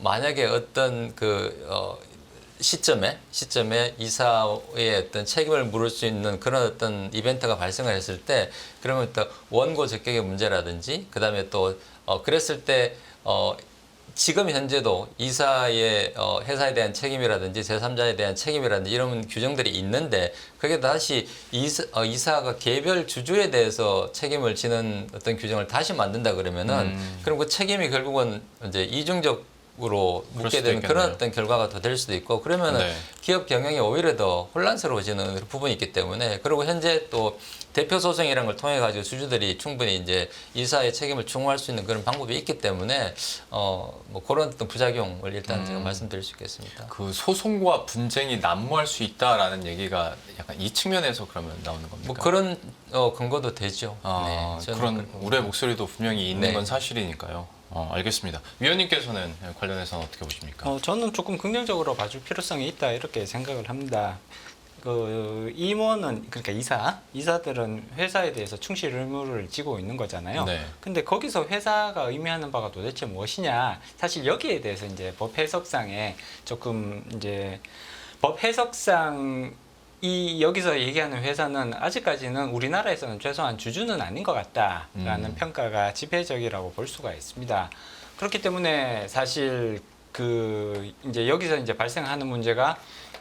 만약에 어떤 시점에 이사의 어떤 책임을 물을 수 있는 그런 어떤 이벤트가 발생을 했을 때 그러면 또 원고 적격의 문제라든지 그다음에 또 그랬을 때 지금 현재도 이사의 회사에 대한 책임이라든지 제3자에 대한 책임이라든지 이런 규정들이 있는데 그게 다시 이사가 개별 주주에 대해서 책임을 지는 어떤 규정을 다시 만든다 그러면은 그럼 그 책임이 결국은 이제 이중적으로 묻게 수도 되는 있겠네요. 그런 어떤 결과가 더 될 수도 있고 그러면은 네. 기업 경영이 오히려 더 혼란스러워지는 부분이 있기 때문에 그리고 현재 또 대표 소송이라는 걸 통해 가지고 주주들이 충분히 이제 이사의 책임을 충고할 수 있는 그런 방법이 있기 때문에 뭐 그런 어떤 부작용을 일단 제가 말씀드릴 수 있겠습니다. 그 소송과 분쟁이 난무할 수 있다라는 얘기가 약간 이 측면에서 그러면 나오는 겁니까? 뭐 그런 근거도 되죠. 저는 그런 그렇게 우려의 목소리도 분명히 있는 네. 건 사실이니까요. 알겠습니다. 위원님께서는 관련해서는 어떻게 보십니까? 저는 조금 긍정적으로 봐줄 필요성이 있다 이렇게 생각을 합니다. 그 임원은 그러니까 이사들은 회사에 대해서 충실 의무를 지고 있는 거잖아요. 네. 근데 거기서 회사가 의미하는 바가 도대체 무엇이냐? 사실 여기에 대해서 이제 법 해석상에 조금 이제 법 해석상 이 여기서 얘기하는 회사는 아직까지는 우리나라에서는 최소한 주주는 아닌 것 같다라는 평가가 지배적이라고 볼 수가 있습니다. 그렇기 때문에 사실 그 이제 여기서 이제 발생하는 문제가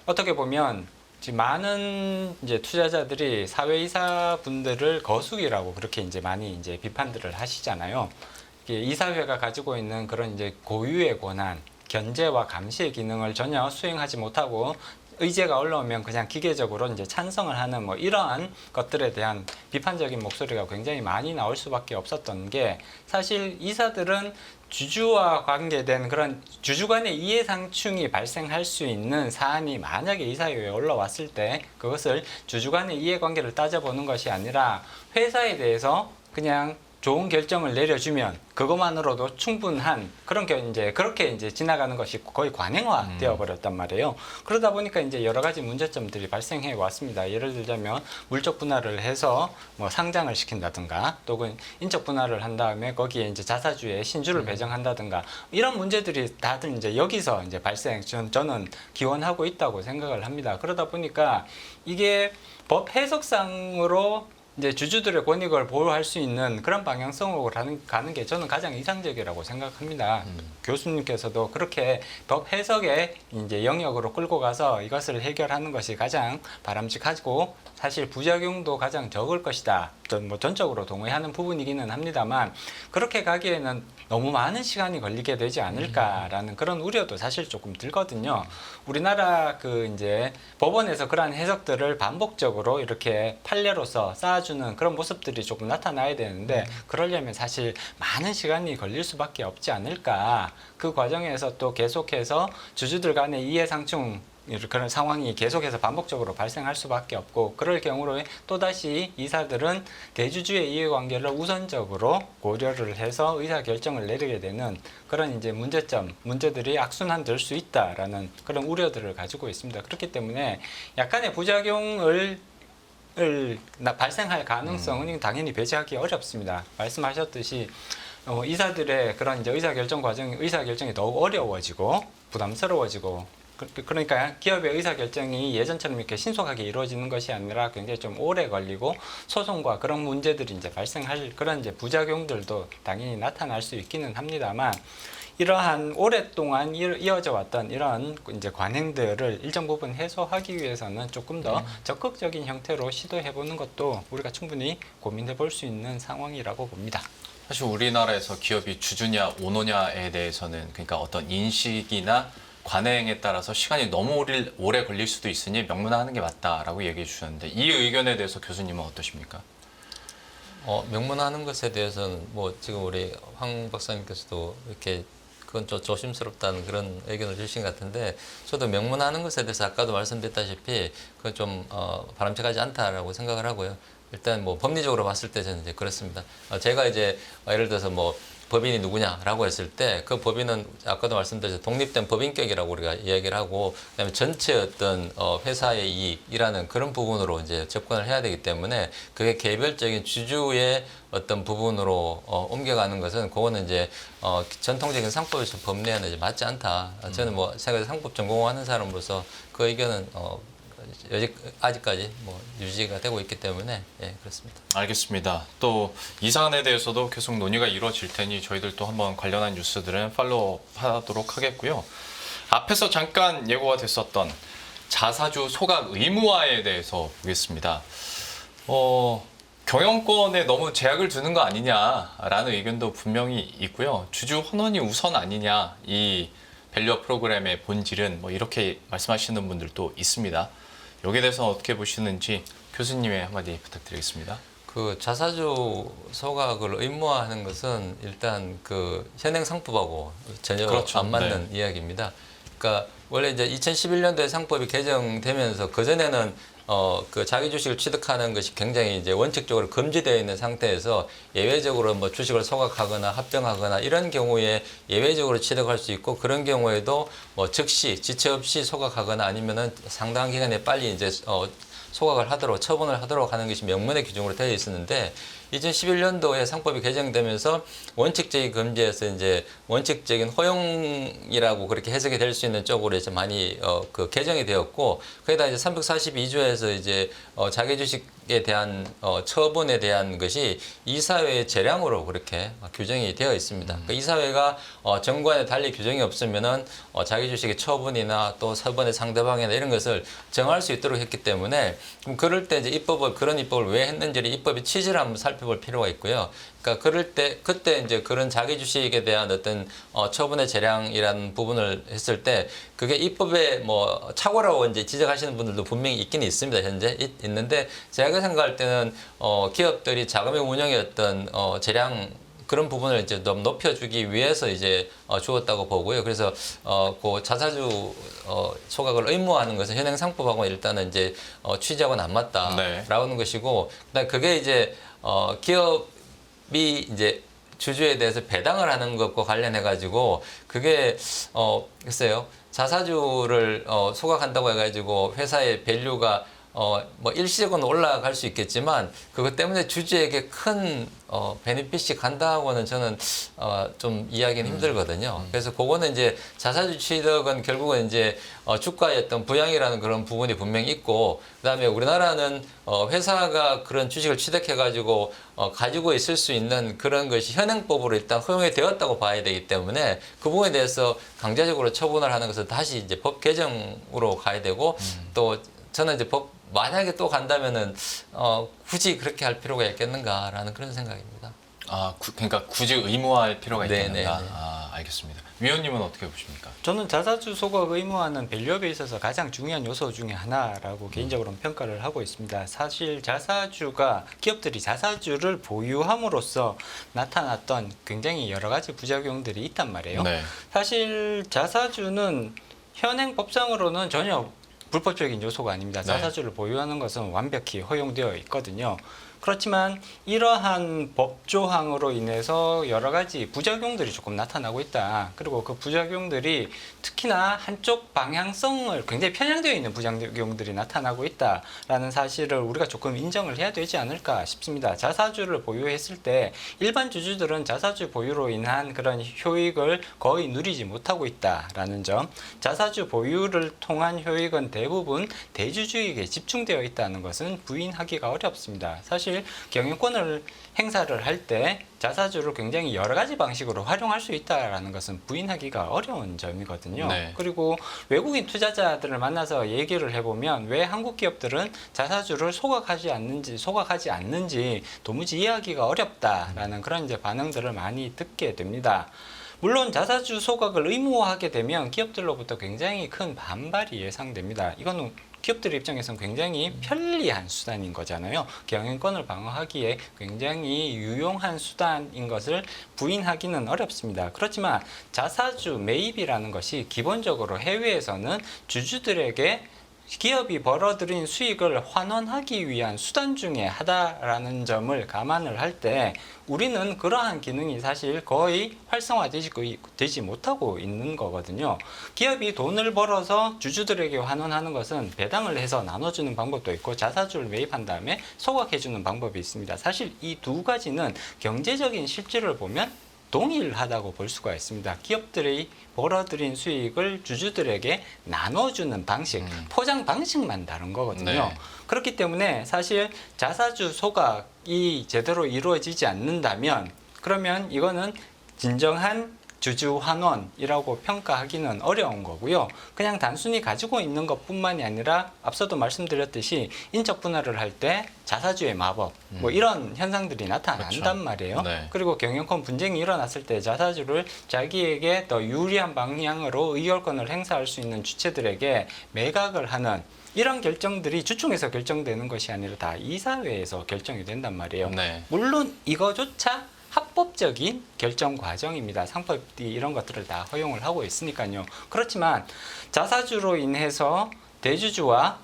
어떻게 보면 지금 많은 이제 투자자들이 사회이사 분들을 거수기라고 그렇게 이제 많이 이제 비판들을 하시잖아요. 이게 이사회가 가지고 있는 그런 이제 고유의 권한, 견제와 감시의 기능을 전혀 수행하지 못하고 의제가 올라오면 그냥 기계적으로 이제 찬성을 하는 뭐 이러한 것들에 대한 비판적인 목소리가 굉장히 많이 나올 수밖에 없었던 게 사실 이사들은 주주와 관계된 그런 주주 간의 이해상충이 발생할 수 있는 사안이 만약에 이사회에 올라왔을 때 그것을 주주 간의 이해관계를 따져보는 것이 아니라 회사에 대해서 그냥 좋은 결정을 내려주면 그것만으로도 충분한 그런 게 이제 그렇게 이제 지나가는 것이 거의 관행화 되어 버렸단 말이에요. 그러다 보니까 이제 여러 가지 문제점들이 발생해 왔습니다. 예를 들자면 물적 분할을 해서 뭐 상장을 시킨다든가 또는 인적 분할을 한 다음에 거기에 이제 자사주에 신주를 배정한다든가 이런 문제들이 다들 이제 여기서 이제 저는 기원하고 있다고 생각을 합니다. 그러다 보니까 이게 법 해석상으로 이제 주주들의 권익을 보호할 수 있는 그런 방향성으로 가는 게 저는 가장 이상적이라고 생각합니다. 교수님께서도 그렇게 법 해석의 이제 영역으로 끌고 가서 이것을 해결하는 것이 가장 바람직하고 사실 부작용도 가장 적을 것이다. 뭐 전적으로 동의하는 부분이기는 합니다만 그렇게 가기에는 너무 많은 시간이 걸리게 되지 않을까라는 그런 우려도 사실 조금 들거든요. 우리나라 그 이제 법원에서 그러한 해석들을 반복적으로 이렇게 판례로서 쌓아주는 그런 모습들이 조금 나타나야 되는데 그러려면 사실 많은 시간이 걸릴 수밖에 없지 않을까. 그 과정에서 또 계속해서 주주들 간의 이해상충 그런 상황이 계속해서 반복적으로 발생할 수밖에 없고 그럴 경우로 또다시 이사들은 대주주의 이해관계를 우선적으로 고려를 해서 의사결정을 내리게 되는 그런 이제 문제들이 악순환될 수 있다라는 그런 우려들을 가지고 있습니다. 그렇기 때문에 약간의 부작용을 발생할 가능성은 당연히 배제하기 어렵습니다. 말씀하셨듯이 이사들의 그런 이제 의사결정이 더욱 어려워지고 부담스러워지고 그러니까 기업의 의사결정이 예전처럼 이렇게 신속하게 이루어지는 것이 아니라 굉장히 좀 오래 걸리고 소송과 그런 문제들이 이제 발생할 그런 이제 부작용들도 당연히 나타날 수 있기는 합니다만 이러한 오랫동안 이어져 왔던 이런 이제 관행들을 일정 부분 해소하기 위해서는 조금 더 적극적인 형태로 시도해 보는 것도 우리가 충분히 고민해 볼 수 있는 상황이라고 봅니다. 사실 우리나라에서 기업이 주주냐 오너냐에 대해서는 그러니까 어떤 인식이나 관행에 따라서 시간이 너무 오래 걸릴 수도 있으니 명문화하는 게 맞다라고 얘기해 주셨는데 이 의견에 대해서 교수님은 어떠십니까? 명문화하는 것에 대해서는 뭐 지금 우리 황 박사님께서도 이렇게 그건 좀 조심스럽다는 그런 의견을 주신 것 같은데 저도 명문화하는 것에 대해서 아까도 말씀드렸다시피 그건 좀 바람직하지 않다라고 생각을 하고요. 일단 뭐 법리적으로 봤을 때 저는 이제 그렇습니다. 제가 이제 예를 들어서 뭐 법인이 누구냐라고 했을 때 그 법인은 아까도 말씀드렸죠. 독립된 법인격이라고 우리가 이야기를 하고 그다음에 전체 어떤 회사의 이익이라는 그런 부분으로 이제 접근을 해야 되기 때문에 그게 개별적인 주주의 어떤 부분으로 옮겨가는 것은 그거는 이제 전통적인 상법에서 법내에는 이제 맞지 않다. 저는 뭐 상법 전공하는 사람으로서 그 의견은 아직까지 뭐 유지가 되고 있기 때문에 예, 그렇습니다. 알겠습니다. 또 이 사안에 대해서도 계속 논의가 이루어질 테니 저희들 또 한번 관련한 뉴스들은 팔로우하도록 하겠고요. 앞에서 잠깐 예고가 됐었던 자사주 소각 의무화에 대해서 보겠습니다. 경영권에 너무 제약을 두는 거 아니냐라는 의견도 분명히 있고요. 주주 환원이 우선 아니냐 이 밸류업 프로그램의 본질은 뭐 이렇게 말씀하시는 분들도 있습니다. 여기에 대해서 어떻게 보시는지 교수님의 한마디 부탁드리겠습니다. 그 자사주 소각을 의무화하는 것은 일단 그 현행 상법하고 전혀 그렇죠. 안 맞는 이야기입니다. 그러니까 원래 이제 2011년도에 상법이 개정되면서 그 전에는 그 자기 주식을 취득하는 것이 굉장히 이제 원칙적으로 금지되어 있는 상태에서 예외적으로 뭐 주식을 소각하거나 합병하거나 이런 경우에 예외적으로 취득할 수 있고 그런 경우에도 뭐 즉시 지체 없이 소각하거나 아니면은 상당한 기간에 빨리 이제 소각을 하도록 처분을 하도록 하는 것이 명문의 규정으로 되어 있었는데 2011년도에 상법이 개정되면서 원칙적인 금지에서 이제 원칙적인 허용이라고 그렇게 해석이 될 수 있는 쪽으로 이제 많이 그 개정이 되었고 거기다 이제 342조에서 이제 자기 주식에 대한 처분에 대한 것이 이사회의 재량으로 그렇게 규정이 되어 있습니다. 그러니까 이사회가 정관에 달리 규정이 없으면은 자기 주식의 처분이나 또 처분의 상대방이나 이런 것을 정할 수 있도록 했기 때문에 그럼 그럴 때 이제 그런 입법을 왜 했는지를 입법의 취지를 한번 살펴볼 필요가 있고요. 그러니까 그때 이제 그런 자기 주식에 대한 어떤 처분의 재량이라는 부분을 했을 때 그게 입법에 뭐 착오라고 이제 지적하시는 분들도 분명히 있긴 있습니다. 현재 있는데 제가 생각할 때는 기업들이 자금의 운영의 어떤 재량 그런 부분을 이제 좀 높여주기 위해서 이제 주었다고 보고요. 그래서 그 자사주 소각을 의무화하는 것은 현행 상법하고 일단은 이제 취지하고는 안 맞다라는 것이고, 그다음 그게 이제 기업이 이제 주주에 대해서 배당을 하는 것과 관련해 가지고 그게 글쎄요, 자사주를 소각한다고 해가지고 회사의 밸류가 뭐 일시적으로는 올라갈 수 있겠지만 그것 때문에 주주에게 큰 베네핏이 간다고는 저는 좀 이해하기는 힘들거든요. 그래서 그거는 이제 자사주 취득은 결국은 이제 주가의 어떤 부양이라는 그런 부분이 분명히 있고, 그다음에 우리나라는 회사가 그런 주식을 취득해 가지고 가지고 있을 수 있는 그런 것이 현행법으로 일단 허용이 되었다고 봐야 되기 때문에 그 부분에 대해서 강제적으로 처분을 하는 것은 다시 이제 법 개정으로 가야 되고, 또 저는 이제 만약에 또 간다면은 굳이 그렇게 할 필요가 있겠는가라는 그런 생각입니다. 그러니까 굳이 의무화할 필요가 네, 있겠는가? 네, 네. 알겠습니다. 위원님은 어떻게 보십니까? 저는 자사주 소각 의무화는 밸류업에 있어서 가장 중요한 요소 중에 하나라고 개인적으로는 평가를 하고 있습니다. 사실 자사주가 기업들이 자사주를 보유함으로써 나타났던 굉장히 여러 가지 부작용들이 있단 말이에요. 네. 사실 자사주는 현행 법상으로는 전혀 불법적인 요소가 아닙니다. 네. 자사주를 보유하는 것은 완벽히 허용되어 있거든요. 그렇지만 이러한 법조항으로 인해서 여러 가지 부작용들이 조금 나타나고 있다. 그리고 그 부작용들이 특히나 한쪽 방향성을 굉장히 편향되어 있는 부작용들이 나타나고 있다라는 사실을 우리가 조금 인정을 해야 되지 않을까 싶습니다. 자사주를 보유했을 때 일반 주주들은 자사주 보유로 인한 그런 효익을 거의 누리지 못하고 있다라는 점, 자사주 보유를 통한 효익은 대부분 대주주에게 집중되어 있다는 것은 부인하기가 어렵습니다. 사실 경영권을 행사를 할 때 자사주를 굉장히 여러 가지 방식으로 활용할 수 있다는 것은 부인하기가 어려운 점이거든요. 네. 그리고 외국인 투자자들을 만나서 얘기를 해보면 왜 한국 기업들은 자사주를 소각하지 않는지 도무지 이해하기가 어렵다라는 그런 이제 반응들을 많이 듣게 됩니다. 물론 자사주 소각을 의무화하게 되면 기업들로부터 굉장히 큰 반발이 예상됩니다. 이거는 기업들 입장에서는 굉장히 편리한 수단인 거잖아요. 경영권을 방어하기에 굉장히 유용한 수단인 것을 부인하기는 어렵습니다. 그렇지만 자사주 매입이라는 것이 기본적으로 해외에서는 주주들에게 기업이 벌어들인 수익을 환원하기 위한 수단 중에 하나라는 점을 감안을 할 때 우리는 그러한 기능이 사실 거의 활성화되지 못하고 있는 거거든요. 기업이 돈을 벌어서 주주들에게 환원하는 것은 배당을 해서 나눠주는 방법도 있고 자사주를 매입한 다음에 소각해주는 방법이 있습니다. 사실 이 두 가지는 경제적인 실질을 보면 동일하다고 볼 수가 있습니다. 기업들이 벌어들인 수익을 주주들에게 나눠주는 방식, 포장 방식만 다른 거거든요. 네. 그렇기 때문에 사실 자사주 소각이 제대로 이루어지지 않는다면 그러면 이거는 진정한 주주 환원이라고 평가하기는 어려운 거고요. 그냥 단순히 가지고 있는 것뿐만이 아니라 앞서도 말씀드렸듯이 인적 분할을 할 때 자사주의 마법 뭐 이런 현상들이 나타난단 그렇죠. 말이에요. 네. 그리고 경영권 분쟁이 일어났을 때 자사주를 자기에게 더 유리한 방향으로 의결권을 행사할 수 있는 주체들에게 매각을 하는 이런 결정들이 주총에서 결정되는 것이 아니라 다 이사회에서 결정이 된단 말이에요. 네. 물론 이거조차 합법적인 결정 과정입니다. 상법이 이런 것들을 다 허용을 하고 있으니까요. 그렇지만 자사주로 인해서 대주주와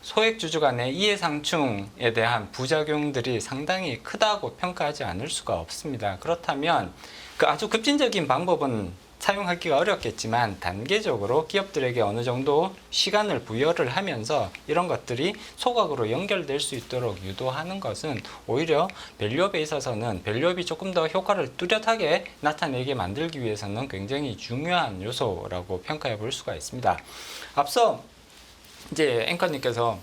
소액주주 간의 이해상충에 대한 부작용들이 상당히 크다고 평가하지 않을 수가 없습니다. 그렇다면 그 아주 급진적인 방법은 사용하기가 어렵겠지만 단계적으로 기업들에게 어느 정도 시간을 부여를 하면서 이런 것들이 소각으로 연결될 수 있도록 유도하는 것은 오히려 밸류업에 있어서는 밸류업이 조금 더 효과를 뚜렷하게 나타내게 만들기 위해서는 굉장히 중요한 요소라고 평가해 볼 수가 있습니다. 앞서 이제 앵커님께서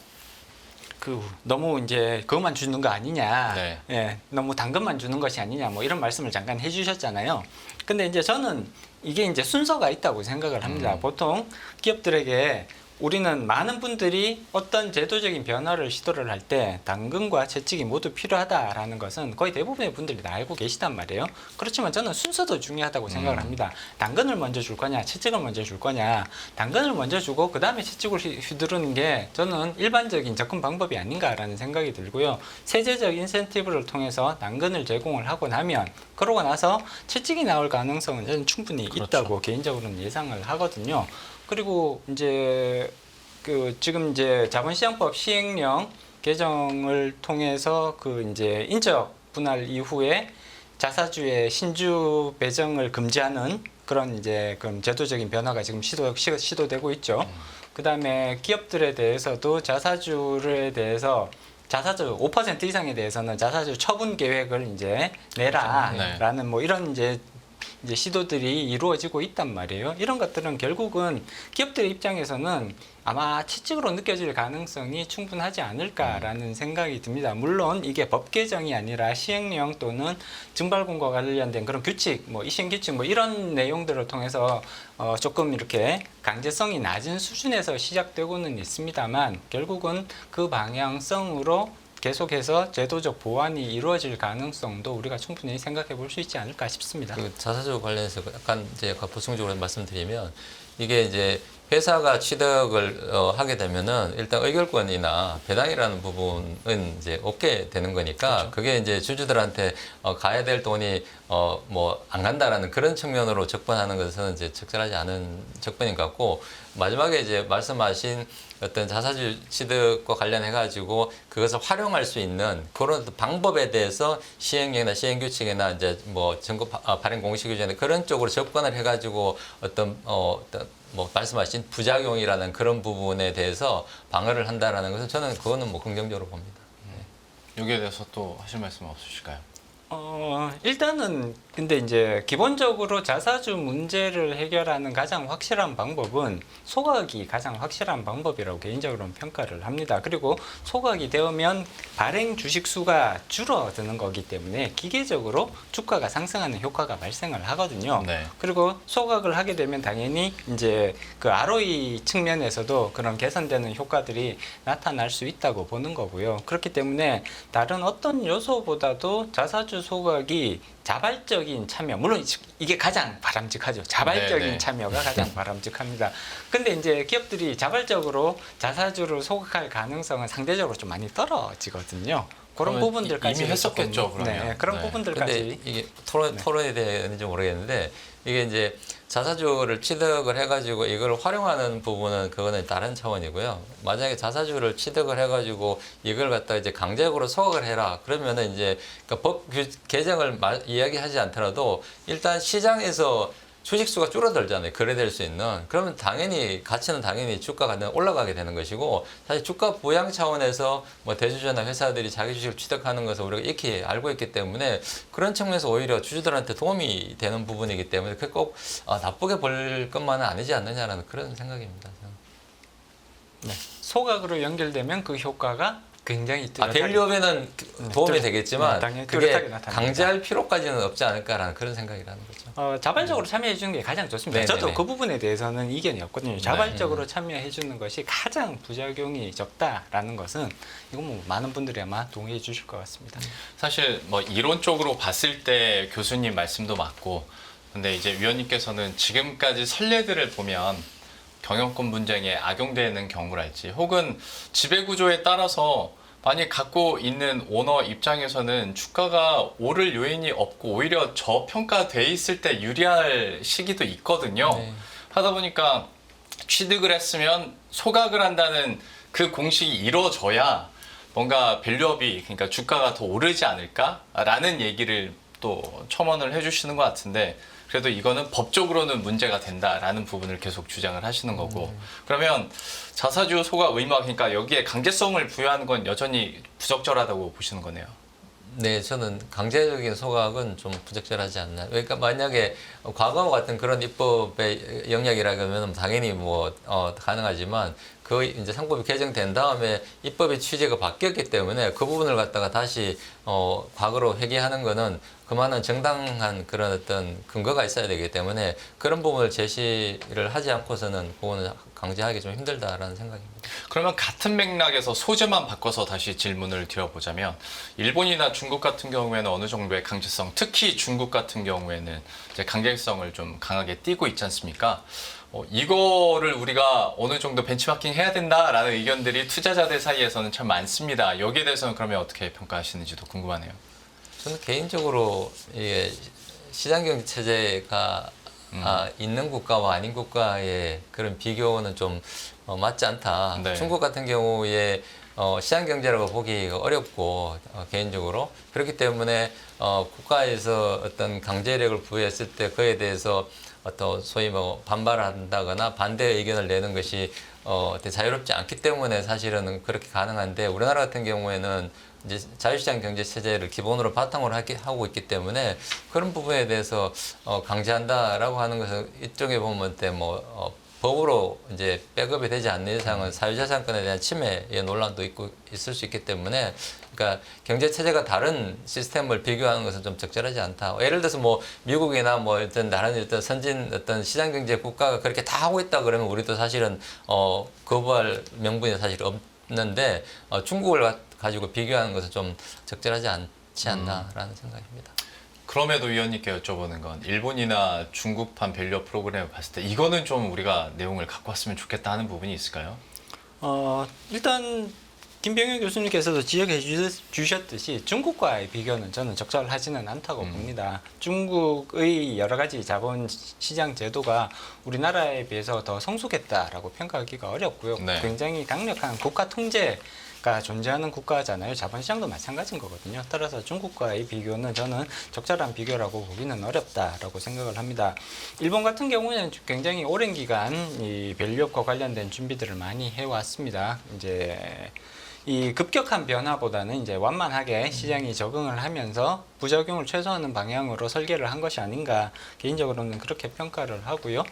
너무 이제 그것만 주는 거 아니냐, 네. 예, 너무 당근만 주는 것이 아니냐, 뭐 이런 말씀을 잠깐 해주셨잖아요. 근데 이제 저는 이게 이제 순서가 있다고 생각을 합니다. 보통 기업들에게 우리는 많은 분들이 어떤 제도적인 변화를 시도를 할 때 당근과 채찍이 모두 필요하다라는 것은 거의 대부분의 분들이 다 알고 계시단 말이에요. 그렇지만 저는 순서도 중요하다고 생각을 합니다. 당근을 먼저 줄 거냐, 채찍을 먼저 줄 거냐. 당근을 먼저 주고 그 다음에 채찍을 휘두르는 게 저는 일반적인 접근 방법이 아닌가라는 생각이 들고요. 세제적 인센티브를 통해서 당근을 제공을 하고 나면 그러고 나서 채찍이 나올 가능성은 저는 충분히 있다고 개인적으로는 예상을 하거든요. 그리고 이제 지금 이제 자본시장법 시행령 개정을 통해서 이제 인적 분할 이후에 자사주의 신주 배정을 금지하는 그런 이제 그런 제도적인 변화가 지금 시도되고 있죠. 그다음에 기업들에 대해서도 자사주에 대해서 자사주 5% 이상에 대해서는 자사주 처분 계획을 이제 내라라는 뭐 이런 이제 시도들이 이루어지고 있단 말이에요. 이런 것들은 결국은 기업들의 입장에서는 아마 채찍으로 느껴질 가능성이 충분하지 않을까라는 생각이 듭니다. 물론 이게 법 개정이 아니라 시행령 또는 증발권과 관련된 그런 규칙, 뭐 이행 규칙 뭐 이런 내용들을 통해서 조금 이렇게 강제성이 낮은 수준에서 시작되고는 있습니다만 결국은 그 방향성으로 계속해서 제도적 보완이 이루어질 가능성도 우리가 충분히 생각해 볼 수 있지 않을까 싶습니다. 그 자사주 관련해서 약간 이제 보충적으로 말씀드리면 이게 이제 회사가 취득을 하게 되면은 일단 의결권이나 배당이라는 부분은 이제 없게 되는 거니까 그렇죠. 그게 이제 주주들한테 가야 될 돈이 뭐 안 간다라는 그런 측면으로 접근하는 것은 이제 적절하지 않은 접근인 것 같고 마지막에 이제 말씀하신 어떤 자사주 취득과 관련해 가지고 그것을 활용할 수 있는 그런 방법에 대해서 시행령이나 시행규칙이나 이제 뭐 정부 발행 공시 규정에 그런 쪽으로 접근을 해 가지고 어떤 뭐 말씀하신 부작용이라는 그런 부분에 대해서 방어를 한다라는 것은 저는 그거는 뭐 긍정적으로 봅니다. 여기에 대해서 또 하실 말씀 없으실까요? 일단은 근데 이제 기본적으로 자사주 문제를 해결하는 가장 확실한 방법은 소각이 가장 확실한 방법이라고 개인적으로는 평가를 합니다. 그리고 소각이 되면 발행 주식 수가 줄어드는 거기 때문에 기계적으로 주가가 상승하는 효과가 발생을 하거든요. 네. 그리고 소각을 하게 되면 당연히 이제 그 ROE 측면에서도 그런 개선되는 효과들이 나타날 수 있다고 보는 거고요. 그렇기 때문에 다른 어떤 요소보다도 자사주 소각이 자발적인 참여, 물론 이게 가장 바람직하죠. 자발적인 네네. 참여가 가장 바람직합니다. 근데 이제 기업들이 자발적으로 자사주를 소각할 가능성은 상대적으로 좀 많이 떨어지거든요. 그런 부분들까지 이미 했었겠죠, 그러면. 네, 그런 네. 부분들까지. 근데 이게 토론에 대해서는지 모르겠는데 이게 이제 자사주를 취득을 해가지고 이걸 활용하는 부분은 그거는 다른 차원이고요. 만약에 자사주를 취득을 해가지고 이걸 갖다 이제 강제적으로 소각을 해라. 그러면은 이제 그러니까 법 개정을 이야기하지 않더라도 일단 시장에서 주식수가 줄어들잖아요. 거래될 수 있는. 그러면 당연히 가치는 당연히 주가가 올라가게 되는 것이고 사실 주가 부양 차원에서 뭐 대주주나 회사들이 자기 주식을 취득하는 것을 우리가 익히 알고 있기 때문에 그런 측면에서 오히려 주주들한테 도움이 되는 부분이기 때문에 그게 꼭 나쁘게 볼 것만은 아니지 않느냐라는 그런 생각입니다. 네. 소각으로 연결되면 그 효과가 굉장히 뚜렷하게 밸류업에는 도움이 되겠지만 당연히 그게 뚜렷하게 나타납니다. 강제할 필요까지는 없지 않을까라는 그런 생각이라는 거죠. 자발적으로 참여해 주는 게 가장 좋습니다. 네네네. 저도 그 부분에 대해서는 이견이 없거든요. 자발적으로 참여해 주는 것이 가장 부작용이 적다라는 것은 이건 뭐 많은 분들이 아마 동의해 주실 것 같습니다. 사실 뭐 이론적으로 봤을 때 교수님 말씀도 맞고 근데 이제 위원님께서는 지금까지 선례들을 보면 경영권 분쟁에 악용되는 경우랄지 혹은 지배구조에 따라서 만약 갖고 있는 오너 입장에서는 주가가 오를 요인이 없고 오히려 저평가돼 있을 때 유리할 시기도 있거든요. 네. 하다 보니까 취득을 했으면 소각을 한다는 그 공식이 이루어져야 뭔가 밸류업이 그러니까 주가가 더 오르지 않을까라는 얘기를 또 첨언을 해주시는 것 같은데 그래도 이거는 법적으로는 문제가 된다라는 부분을 계속 주장을 하시는 거고 그러면 자사주 소각 의무화 그러니까 여기에 강제성을 부여하는 건 여전히 부적절하다고 보시는 거네요. 네, 저는 강제적인 소각은 좀 부적절하지 않나. 그러니까 만약에 과거와 같은 그런 입법의 영역이라면 당연히 뭐 가능하지만 그 이제 상법이 개정된 다음에 입법의 취지가 바뀌었기 때문에 그 부분을 갖다가 다시 과거로 회귀하는 거는 그만한 정당한 그런 어떤 근거가 있어야 되기 때문에 그런 부분을 제시를 하지 않고서는 그거는 강제하기 좀 힘들다라는 생각입니다. 그러면 같은 맥락에서 소재만 바꿔서 다시 질문을 드려보자면 일본이나 중국 같은 경우에는 어느 정도의 강제성, 특히 중국 같은 경우에는 이제 강제성을 좀 강하게 띠고 있지 않습니까? 이거를 우리가 어느 정도 벤치마킹 해야 된다라는 의견들이 투자자들 사이에서는 참 많습니다. 여기에 대해서는 그러면 어떻게 평가하시는지도 궁금하네요. 저는 개인적으로 이게 시장경제 체제가 있는 국가와 아닌 국가의 그런 비교는 좀 맞지 않다. 네. 중국 같은 경우에 시장경제라고 보기가 어렵고 개인적으로 그렇기 때문에 국가에서 어떤 강제력을 부여했을 때 그에 대해서 어떤 소위 뭐 반발한다거나 반대 의견을 내는 것이 되게 자유롭지 않기 때문에 사실은 그렇게 가능한데 우리나라 같은 경우에는 이제 자유시장 경제 체제를 기본으로 바탕으로 하고 있기 때문에 그런 부분에 대해서 강제한다라고 하는 것은 이쪽에 보면 뭐 법으로 이제 백업이 되지 않는 이상은 사유재산권에 대한 침해의 논란도 있을 수 있기 때문에 그러니까 경제 체제가 다른 시스템을 비교하는 것은 좀 적절하지 않다. 예를 들어서 뭐 미국이나 뭐 어떤 다른 어떤 선진 어떤 시장 경제 국가가 그렇게 다 하고 있다 그러면 우리도 사실은 거부할 명분이 사실 없는데 중국을 가지고 비교하는 것은 좀 적절하지 않지 않나라는 생각입니다. 그럼에도 위원님께 여쭤보는 건 일본이나 중국판 밸류 프로그램을 봤을 때 이거는 좀 우리가 내용을 갖고 왔으면 좋겠다 하는 부분이 있을까요? 일단 김병현 교수님께서도 지적해 주셨듯이 중국과의 비교는 저는 적절하지는 않다고 봅니다. 중국의 여러 가지 자본시장 제도가 우리나라에 비해서 더 성숙했다라고 평가하기가 어렵고요. 네. 굉장히 강력한 국가 통제가 존재하는 국가잖아요. 자본시장도 마찬가지인 거거든요. 따라서 중국과의 비교는 저는 적절한 비교라고 보기는 어렵다라고 생각을 합니다. 일본 같은 경우는 굉장히 오랜 기간 이 밸류업과 관련된 준비들을 많이 해왔습니다. 이제 이 급격한 변화보다는 이제 완만하게 시장이 적응을 하면서 부작용을 최소화하는 방향으로 설계를 한 것이 아닌가 개인적으로는 그렇게 평가를 하고요.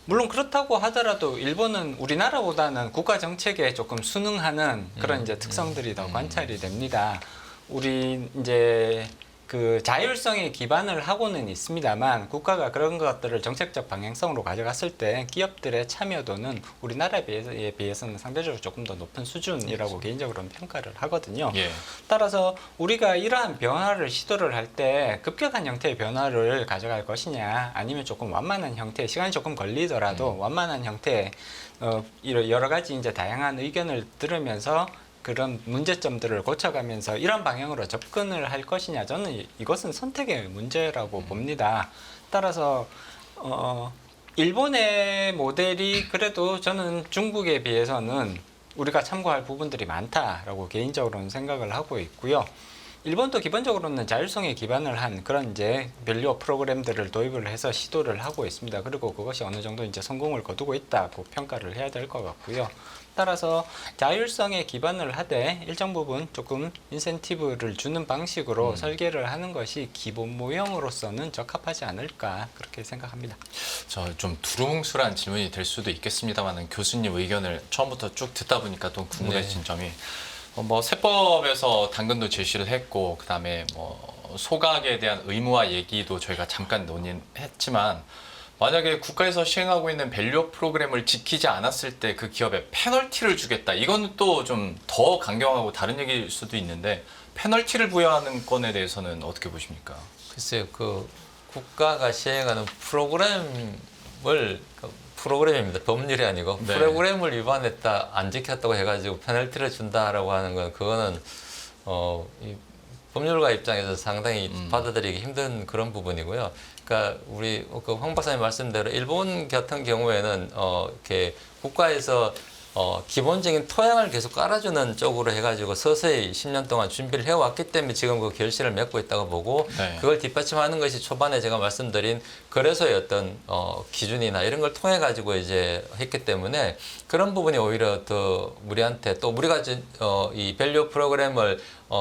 물론 그렇다고 하더라도 일본은 우리나라보다는 국가 정책에 조금 순응하는 그런 이제 특성들이 더 관찰이 됩니다. 우리 이제 그 자율성에 기반을 하고는 있습니다만 국가가 그런 것들을 정책적 방향성으로 가져갔을 때 기업들의 참여도는 우리나라에 비해서는 상대적으로 조금 더 높은 수준이라고 그렇죠. 개인적으로는 평가를 하거든요. 예. 따라서 우리가 이러한 변화를 시도를 할 때 급격한 형태의 변화를 가져갈 것이냐 아니면 조금 완만한 형태, 시간이 조금 걸리더라도 완만한 형태 여러 가지 이제 다양한 의견을 들으면서 그런 문제점들을 고쳐가면서 이런 방향으로 접근을 할 것이냐 저는 이것은 선택의 문제라고 봅니다. 따라서 일본의 모델이 그래도 저는 중국에 비해서는 우리가 참고할 부분들이 많다라고 개인적으로는 생각을 하고 있고요. 일본도 기본적으로는 자율성에 기반을 한 그런 이제 밸류업 프로그램들을 도입을 해서 시도를 하고 있습니다. 그리고 그것이 어느 정도 이제 성공을 거두고 있다고 평가를 해야 될 것 같고요. 따라서 자율성에 기반을 하되 일정 부분 조금 인센티브를 주는 방식으로 설계를 하는 것이 기본 모형으로서는 적합하지 않을까 그렇게 생각합니다. 저 좀 두루뭉술한 질문이 될 수도 있겠습니다만 교수님 의견을 처음부터 쭉 듣다 보니까 또 궁금해진 점이 뭐 세법에서 당근도 제시를 했고 그다음에 뭐 소각에 대한 의무화 얘기도 저희가 잠깐 논의했지만 만약에 국가에서 시행하고 있는 밸류업 프로그램을 지키지 않았을 때 그 기업에 페널티를 주겠다. 이거는 또 좀 더 강경하고 다른 얘기일 수도 있는데 페널티를 부여하는 건에 대해서는 어떻게 보십니까? 글쎄요, 그 국가가 시행하는 프로그램입니다. 법률이 아니고 네. 프로그램을 위반했다, 안 지켰다고 해가지고 페널티를 준다라고 하는 건 그거는 이 법률가 입장에서 상당히 받아들이기 힘든 그런 부분이고요. 그러니까 우리 황 박사님 말씀대로 일본 같은 경우에는 이렇게 국가에서 기본적인 토양을 계속 깔아주는 쪽으로 해가지고 서서히 10년 동안 준비를 해왔기 때문에 지금 그 결실을 맺고 있다고 보고 네. 그걸 뒷받침하는 것이 초반에 제가 말씀드린 거래소의 어떤 기준이나 이런 걸 통해 가지고 이제 했기 때문에 그런 부분이 오히려 더 우리한테 또 우리가 이 밸류 프로그램을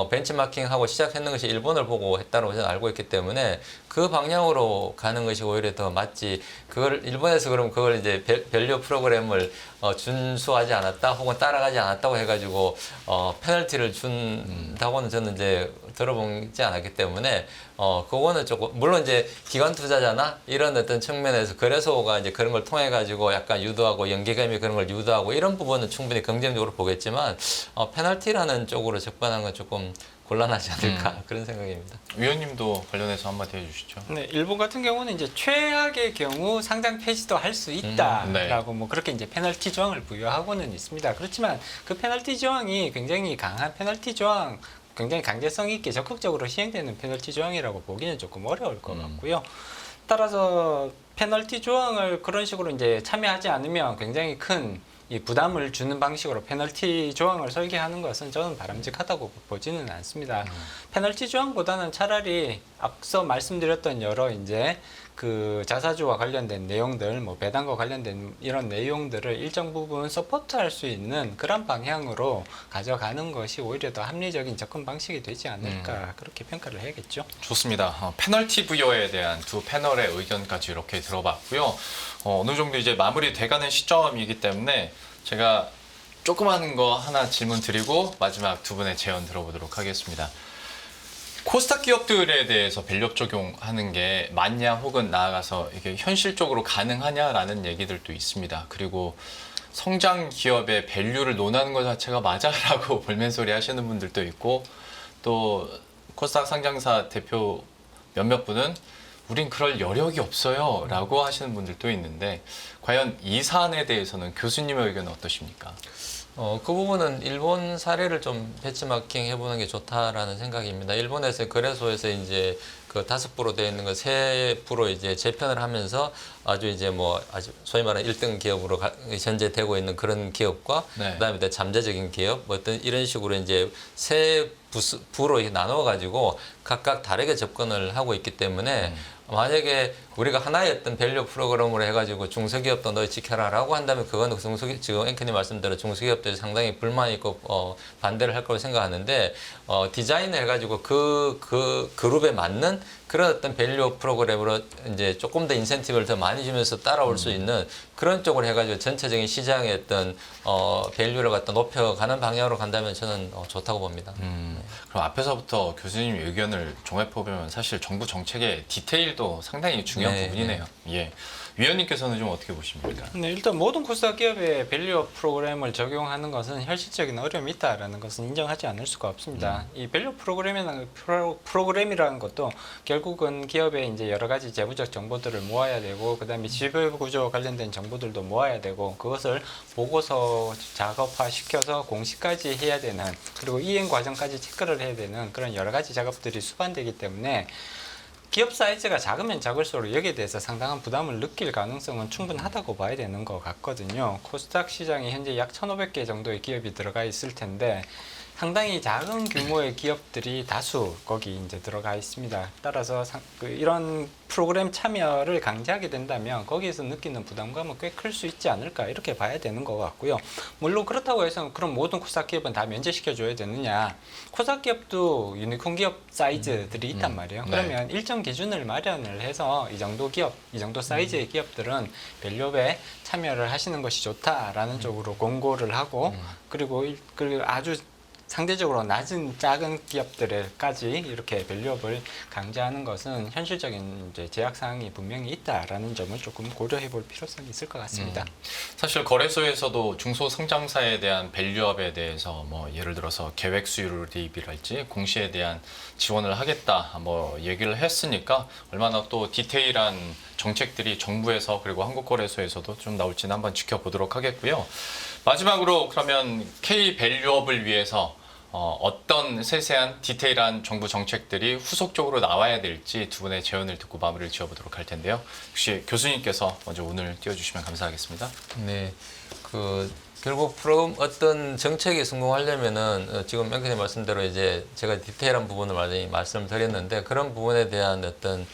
벤치마킹하고 시작했는 것이 일본을 보고 했다고 저는 알고 있기 때문에 그 방향으로 가는 것이 오히려 더 맞지. 그걸 일본에서 그러면 그걸 이제 밸류 프로그램을 준수하지 않았다 혹은 따라가지 않았다고 해가지고 페널티를 준다고는 저는 이제 들어보지 않았기 때문에 그거는 조금 물론 이제 기관 투자자나 이런 어떤 측면에서 거래소가 이제 그런 걸 통해 가지고 약간 유도하고 연계감이 그런 걸 유도하고 이런 부분은 충분히 긍정적으로 보겠지만 페널티라는 쪽으로 접근한 건 조금 곤란하지 않을까 그런 생각입니다. 위원님도 관련해서 한마디 해주시죠. 네, 일본 같은 경우는 이제 최악의 경우 상장 폐지도 할 수 있다라고 네. 뭐 그렇게 이제 페널티 조항을 부여하고는 있습니다. 그렇지만 그 페널티 조항이 굉장히 강한 페널티 조항, 굉장히 강제성 있게 적극적으로 시행되는 페널티 조항이라고 보기는 조금 어려울 것 같고요. 따라서 페널티 조항을 그런 식으로 이제 참여하지 않으면 굉장히 큰 이 부담을 주는 방식으로 페널티 조항을 설계하는 것은 저는 바람직하다고 보지는 않습니다. 페널티 조항보다는 차라리 앞서 말씀드렸던 여러 이제 그 자사주와 관련된 내용들, 뭐 배당과 관련된 이런 내용들을 일정 부분 서포트할 수 있는 그런 방향으로 가져가는 것이 오히려 더 합리적인 접근 방식이 되지 않을까 그렇게 평가를 해야겠죠. 좋습니다. 페널티 부여에 대한 두 패널의 의견까지 이렇게 들어봤고요. 어느 정도 이제 마무리돼가는 시점이기 때문에 제가 조그마한 거 하나 질문 드리고 마지막 두 분의 제언 들어보도록 하겠습니다. 코스닥 기업들에 대해서 밸류 적용하는 게 맞냐 혹은 나아가서 이게 현실적으로 가능하냐라는 얘기들도 있습니다. 그리고 성장 기업의 밸류를 논하는 것 자체가 맞아라고 볼멘소리 하시는 분들도 있고 또 코스닥 상장사 대표 몇몇 분은 우린 그럴 여력이 없어요 라고 하시는 분들도 있는데 과연 이 사안에 대해서는 교수님의 의견은 어떠십니까? 그 부분은 일본 사례를 좀 배치마킹 해보는 게 좋다라는 생각입니다. 일본에서 거래소에서 이제 그 5%로 되어 있는 거 3% 이제 재편을 하면서 아주 이제 뭐 아주 소위 말하는 1등 기업으로 현재 되고 있는 그런 기업과 네. 그다음에 또 잠재적인 기업 뭐 어떤 이런 식으로 이제 세 부로 이렇게 나눠 가지고 각각 다르게 접근을 하고 있기 때문에 만약에 우리가 하나의 어떤 밸류 프로그램으로 해가지고 중소기업도 너희 지켜라라고 한다면 그건 지금 앵커님 말씀대로 중소기업들이 상당히 불만이 있고 반대를 할 거라고 생각하는데 디자인을 해가지고 그 그룹에 맞는 그런 어떤 밸류 프로그램으로 이제 조금 더 인센티브를 더 많이 주면서 따라올 수 있는 그런 쪽으로 해가지고 전체적인 시장의 어떤 밸류를 갖다 높여가는 방향으로 간다면 저는 좋다고 봅니다. 그럼 앞에서부터 교수님 의견을 종합해보면 사실 정부 정책의 디테일도 상당히 중요한 네, 부분이네요. 예. 위원님께서는 좀 어떻게 보십니까? 네, 일단 모든 코스닥 기업에 밸류 프로그램을 적용하는 것은 현실적인 어려움이 있다라는 것은 인정하지 않을 수가 없습니다. 이 밸류 프로그램이라는 것도 결국은 기업의 이제 여러 가지 재무적 정보들을 모아야 되고 그다음에 지배 구조 관련된 정보들도 모아야 되고 그것을 보고서 작업화 시켜서 공시까지 해야 되는 그리고 이행 과정까지 체크를 해야 되는 그런 여러 가지 작업들이 수반되기 때문에 기업 사이즈가 작으면 작을수록 여기에 대해서 상당한 부담을 느낄 가능성은 충분하다고 봐야 되는 것 같거든요. 코스닥 시장에 현재 약 1,500개 정도의 기업이 들어가 있을 텐데 상당히 작은 규모의 기업들이 다수 거기 이제 들어가 있습니다. 따라서 이런 프로그램 참여를 강제하게 된다면 거기에서 느끼는 부담감은 꽤 클 수 있지 않을까 이렇게 봐야 되는 것 같고요. 물론 그렇다고 해서 그럼 모든 코스닥 기업은 다 면제시켜 줘야 되느냐? 코스닥 기업도 유니콘 기업 사이즈들이 있단 말이에요. 네. 그러면 일정 기준을 마련을 해서 이 정도 기업, 이 정도 사이즈의 기업들은 밸류업에 참여를 하시는 것이 좋다라는 쪽으로 공고를 하고 그리고 아주 상대적으로 낮은 작은 기업들까지 이렇게 밸류업을 강제하는 것은 현실적인 이제 제약 사항이 분명히 있다라는 점을 조금 고려해 볼 필요성이 있을 것 같습니다. 사실 거래소에서도 중소상장사에 대한 밸류업에 대해서 뭐 예를 들어서 계획 수율이랄지 공시에 대한 지원을 하겠다 뭐 얘기를 했으니까 얼마나 또 디테일한 정책들이 정부에서 그리고 한국거래소에서도 좀 나올지는 한번 지켜보도록 하겠고요. 마지막으로 그러면 K-밸류업을 위해서 어떤 세세한 디테일한 정부 정책들이 후속적으로 나와야 될지 두 분의 제언을 듣고 마무리를 지어보도록 할 텐데요. 혹시 교수님께서 먼저 운을 띄워주시면 감사하겠습니다. 네, 결국 어떤 정책이 성공하려면은 지금 앵커님 말씀대로 이제 제가 디테일한 부분을 많이 말씀을 드렸는데 그런 부분에 대한 어떤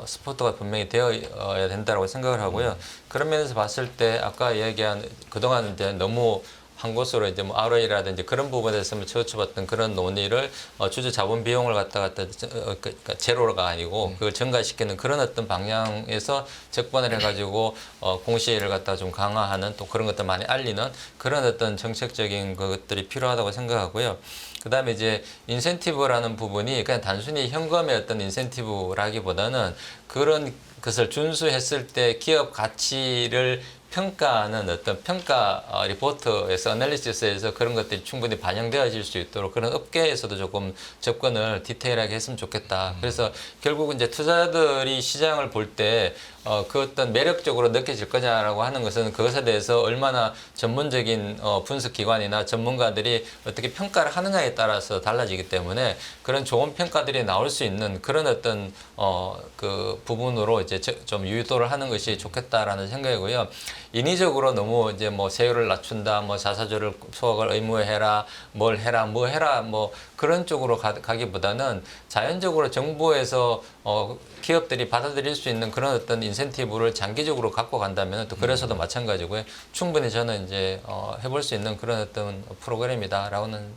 스포트가 분명히 되어야 된다고 생각을 하고요. 그런 면에서 봤을 때 아까 얘기한 그동안 이제 너무 한 곳으로 이제 뭐 ROE라든지 그런 부분에서 치우쳐봤던 그런 논의를 주주 자본 비용을 갖다가 그러니까 제로가 아니고 그걸 증가시키는 그런 어떤 방향에서 접근을 해가지고 공시를 갖다가 좀 강화하는 또 그런 것들 많이 알리는 그런 어떤 정책적인 것들이 필요하다고 생각하고요. 그다음에 이제 인센티브라는 부분이 그냥 단순히 현금의 어떤 인센티브라기보다는 그런 것을 준수했을 때 기업 가치를 평가하는 어떤 평가 리포트에서 애널리시스에서 그런 것들이 충분히 반영되어질 수 있도록 그런 업계에서도 조금 접근을 디테일하게 했으면 좋겠다. 그래서 결국 이제 투자자들이 시장을 볼 때 그 어떤 매력적으로 느껴질 거냐라고 하는 것은 그것에 대해서 얼마나 전문적인 분석 기관이나 전문가들이 어떻게 평가를 하느냐에 따라서 달라지기 때문에 그런 좋은 평가들이 나올 수 있는 그런 어떤 그 부분으로 이제 좀 유도를 하는 것이 좋겠다라는 생각이고요. 인위적으로 너무 이제 뭐 세율을 낮춘다, 뭐 자사주를 소각을 의무해라, 뭘 해라, 뭐 해라, 뭐 그런 쪽으로 가기보다는 자연적으로 정부에서 기업들이 받아들일 수 있는 그런 어떤 인센티브를 장기적으로 갖고 간다면 또 그래서도 마찬가지고요. 충분히 저는 이제 해볼 수 있는 그런 어떤 프로그램이다라고는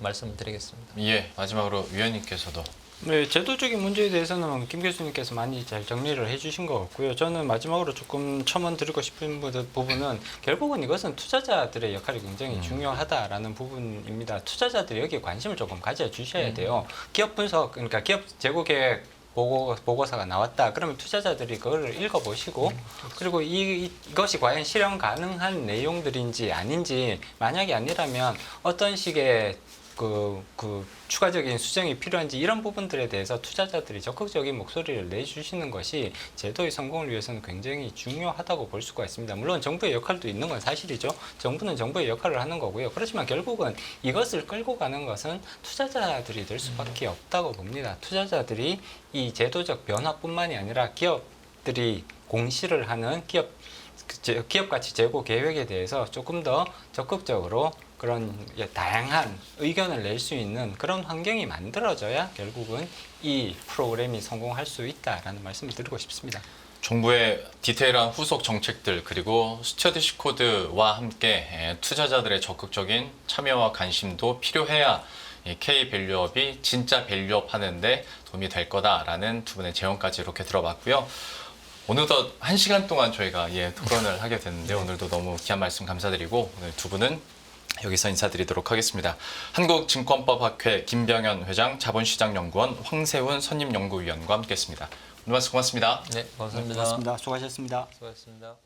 말씀을 드리겠습니다. 예, 마지막으로 위원님께서도. 네, 제도적인 문제에 대해서는 김 교수님께서 많이 잘 정리를 해주신 것 같고요. 저는 마지막으로 조금 첨언 드리고 싶은 부분은 결국은 이것은 투자자들의 역할이 굉장히 중요하다라는 부분입니다. 투자자들이 여기에 관심을 조금 가져주셔야 돼요. 기업 분석, 그러니까 기업 재고 계획 보고서가 나왔다. 그러면 투자자들이 그거를 읽어보시고 그리고 이것이 과연 실현 가능한 내용들인지 아닌지 만약에 아니라면 어떤 식의 그 추가적인 수정이 필요한지 이런 부분들에 대해서 투자자들이 적극적인 목소리를 내주시는 것이 제도의 성공을 위해서는 굉장히 중요하다고 볼 수가 있습니다. 물론 정부의 역할도 있는 건 사실이죠. 정부는 정부의 역할을 하는 거고요. 그렇지만 결국은 이것을 끌고 가는 것은 투자자들이 될 수밖에 없다고 봅니다. 투자자들이 이 제도적 변화뿐만이 아니라 기업들이 공시를 하는 기업 가치 제고 계획에 대해서 조금 더 적극적으로 그런 다양한 의견을 낼 수 있는 그런 환경이 만들어져야 결국은 이 프로그램이 성공할 수 있다라는 말씀을 드리고 싶습니다. 정부의 디테일한 후속 정책들 그리고 스튜어드십 코드와 함께 투자자들의 적극적인 참여와 관심도 필요해야 K-밸류업이 진짜 밸류업 하는데 도움이 될 거다라는 두 분의 제언까지 이렇게 들어봤고요. 오늘도 1시간 동안 저희가 토론을 하게 됐는데 오늘도 너무 귀한 말씀 감사드리고 오늘 두 분은 여기서 인사드리도록 하겠습니다. 한국증권법학회 김병현 회장, 자본시장연구원 황세훈 선임연구위원과 함께했습니다. 오늘 말씀 고맙습니다. 네, 고맙습니다. 고맙습니다. 수고하셨습니다. 수고하셨습니다.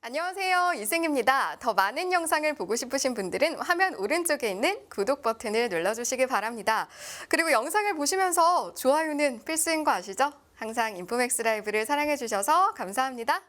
안녕하세요. 이승입니다. 더 많은 영상을 보고 싶으신 분들은 화면 오른쪽에 있는 구독 버튼을 눌러주시기 바랍니다. 그리고 영상을 보시면서 좋아요는 필수인 거 아시죠? 항상 인포맥스 라이브를 사랑해주셔서 감사합니다.